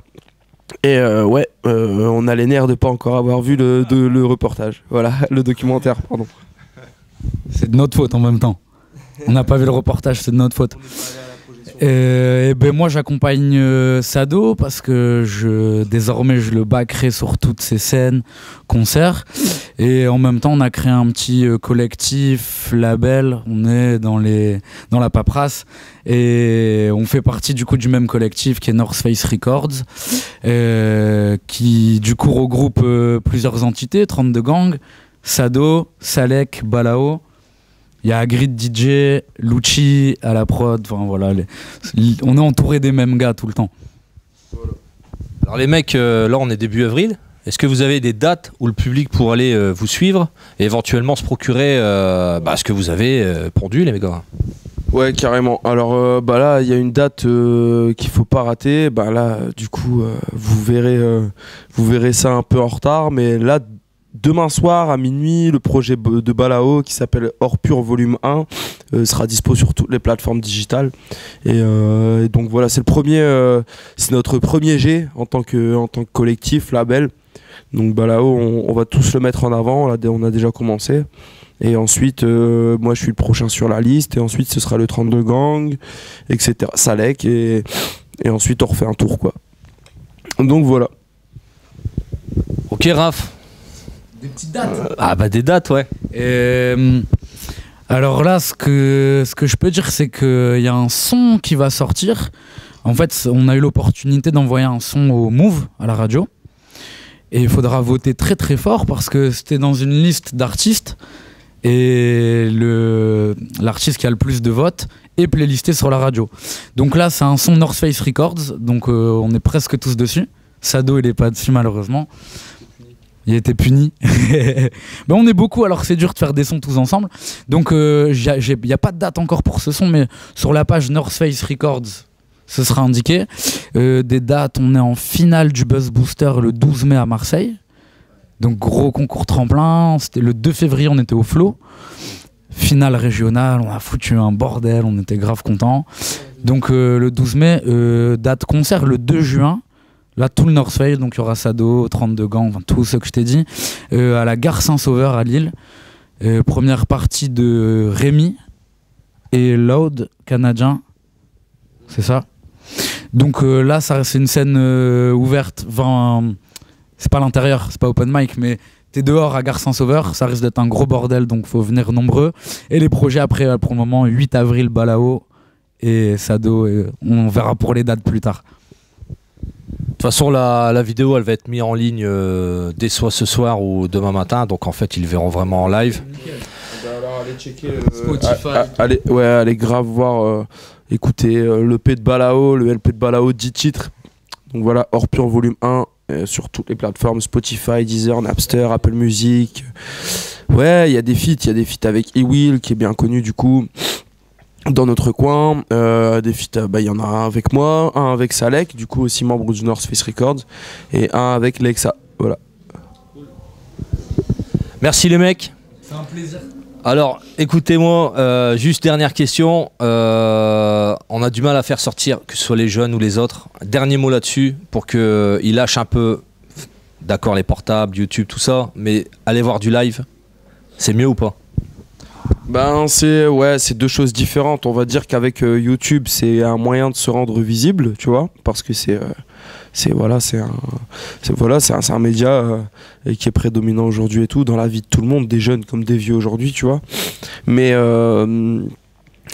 Et ouais, on a les nerfs de pas encore avoir vu le reportage, voilà, le documentaire, pardon. C'est de notre faute en même temps. On n'a pas vu le reportage, c'est de notre faute. Et ben moi j'accompagne Sado parce que désormais je le backerai sur toutes ces scènes, concerts, et en même temps on a créé un petit collectif, label, on est dans la paperasse et on fait partie du coup du même collectif qui est North Face Records, qui du coup regroupe plusieurs entités, 32 gangs, Sado, Salek, Balao. Il y a Grid DJ, Lucci à la prod, enfin voilà, on est entouré des mêmes gars tout le temps. Alors les mecs, là on est début avril, est-ce que vous avez des dates où le public pourrait aller vous suivre et éventuellement se procurer ce que vous avez produit les gars? Ouais, carrément. Alors là, il y a une date qu'il faut pas rater. Là, du coup, vous verrez ça un peu en retard, mais là, demain soir à minuit, le projet de Balao qui s'appelle Hors Pur Volume 1 sera dispo sur toutes les plateformes digitales. Et donc voilà, c'est notre premier G en tant que collectif, label. Donc Balao, on va tous le mettre en avant. Là, on a déjà commencé. Et ensuite, moi je suis le prochain sur la liste. Et ensuite, ce sera le 32 Gang, etc. Salek. Et ensuite, on refait un tour, quoi. Donc voilà. Ok, Raph. Des petites dates. Des dates, ouais. Alors là, ce que je peux dire, c'est qu'il y a un son qui va sortir. En fait, on a eu l'opportunité d'envoyer un son au Move, à la radio. Et il faudra voter très très fort parce que c'était dans une liste d'artistes. Et l'artiste qui a le plus de votes est playlisté sur la radio. Donc là, c'est un son North Face Records. Donc on est presque tous dessus. Sado, il est pas dessus malheureusement. Il a été puni. On est beaucoup, alors c'est dur de faire des sons tous ensemble. Donc il n'y a pas de date encore pour ce son, mais sur la page North Face Records, ce sera indiqué. Des dates, on est en finale du Buzz Booster le 12 mai à Marseille. Donc gros concours tremplin. C'était le 2 février, on était au Flow. Finale régionale, on a foutu un bordel, on était grave contents. Donc le 12 mai, date concert le 2 juin. Là, tout le North Face, donc il y aura Sado, 32 Gangs, enfin, tout ce que je t'ai dit, à la gare Saint-Sauveur à Lille. Première partie de Rémi et Loud, canadien. C'est ça. Donc là, c'est une scène ouverte. C'est pas l'intérieur, c'est pas open mic, mais t'es dehors à gare Saint-Sauveur. Ça risque d'être un gros bordel, donc faut venir nombreux. Et les projets après, pour le moment, 8 avril, Balao et Sado. Et on verra pour les dates plus tard. De toute façon, la vidéo, elle va être mise en ligne dès soit ce soir ou demain matin. Donc, en fait, ils le verront vraiment en live. Alors, allez checker Spotify. Allez grave voir, écoutez l'EP de Balao, le LP de Balao, 10 titres. Donc voilà, Hors Pur Volume 1 sur toutes les plateformes, Spotify, Deezer, Napster, Apple Music. Ouais, il y a des feats avec E-Will qui est bien connu du coup. Dans notre coin, des feats, il y en a un avec moi, un avec Salek, du coup aussi membre du North Face Records, et un avec Lexa. Voilà. Merci les mecs. C'est un plaisir. Alors, écoutez-moi, juste dernière question. On a du mal à faire sortir, que ce soit les jeunes ou les autres. Dernier mot là-dessus, pour qu'ils lâchent un peu, d'accord, les portables, YouTube, tout ça, mais aller voir du live, c'est mieux ou pas ? C'est deux choses différentes. On va dire qu'avec YouTube, c'est un moyen de se rendre visible, tu vois, parce que c'est un média qui est prédominant aujourd'hui et tout dans la vie de tout le monde, des jeunes comme des vieux aujourd'hui, tu vois. Mais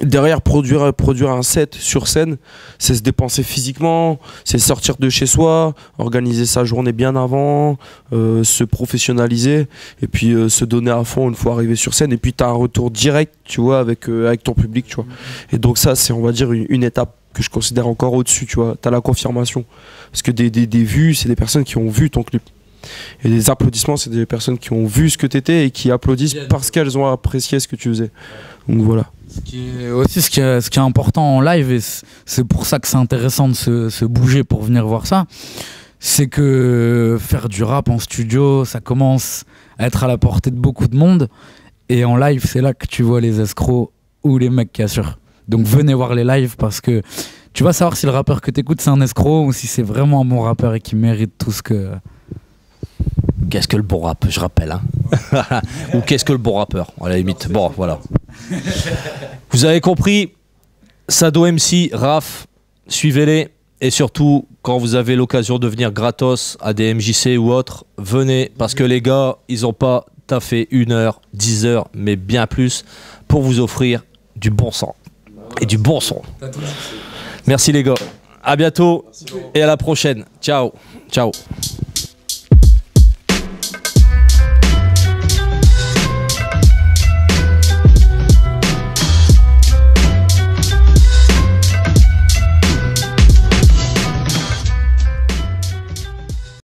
derrière, produire un set sur scène, c'est se dépenser physiquement, c'est sortir de chez soi, organiser sa journée bien avant, se professionnaliser et puis se donner à fond une fois arrivé sur scène. Et puis tu as un retour direct, tu vois, avec ton public, tu vois. Et donc ça, c'est, on va dire, une étape que je considère encore au-dessus, tu vois. Tu as la confirmation. Parce que des vues, c'est des personnes qui ont vu ton clip. Et des applaudissements, c'est des personnes qui ont vu ce que t'étais et qui applaudissent parce qu'elles ont apprécié ce que tu faisais. Donc voilà. Ce qui est important en live, et c'est pour ça que c'est intéressant de se bouger pour venir voir ça, c'est que faire du rap en studio, ça commence à être à la portée de beaucoup de monde. Et en live, c'est là que tu vois les escrocs ou les mecs qui assurent. Donc venez voir les lives parce que tu vas savoir si le rappeur que t'écoutes c'est un escroc ou si c'est vraiment un bon rappeur et qui mérite tout ce que... Qu'est-ce que le bon rap, je rappelle, hein. Ou qu'est-ce que le bon rappeur, à la limite. Bon, voilà. Vous avez compris, Sado MC, Raph, suivez-les. Et surtout, quand vous avez l'occasion de venir gratos à des MJC ou autres, venez. Parce que les gars, ils n'ont pas taffé 1 heure, 10 heures, mais bien plus pour vous offrir du bon sang. Et du bon son. Merci les gars. À bientôt et à la prochaine. Ciao. Ciao.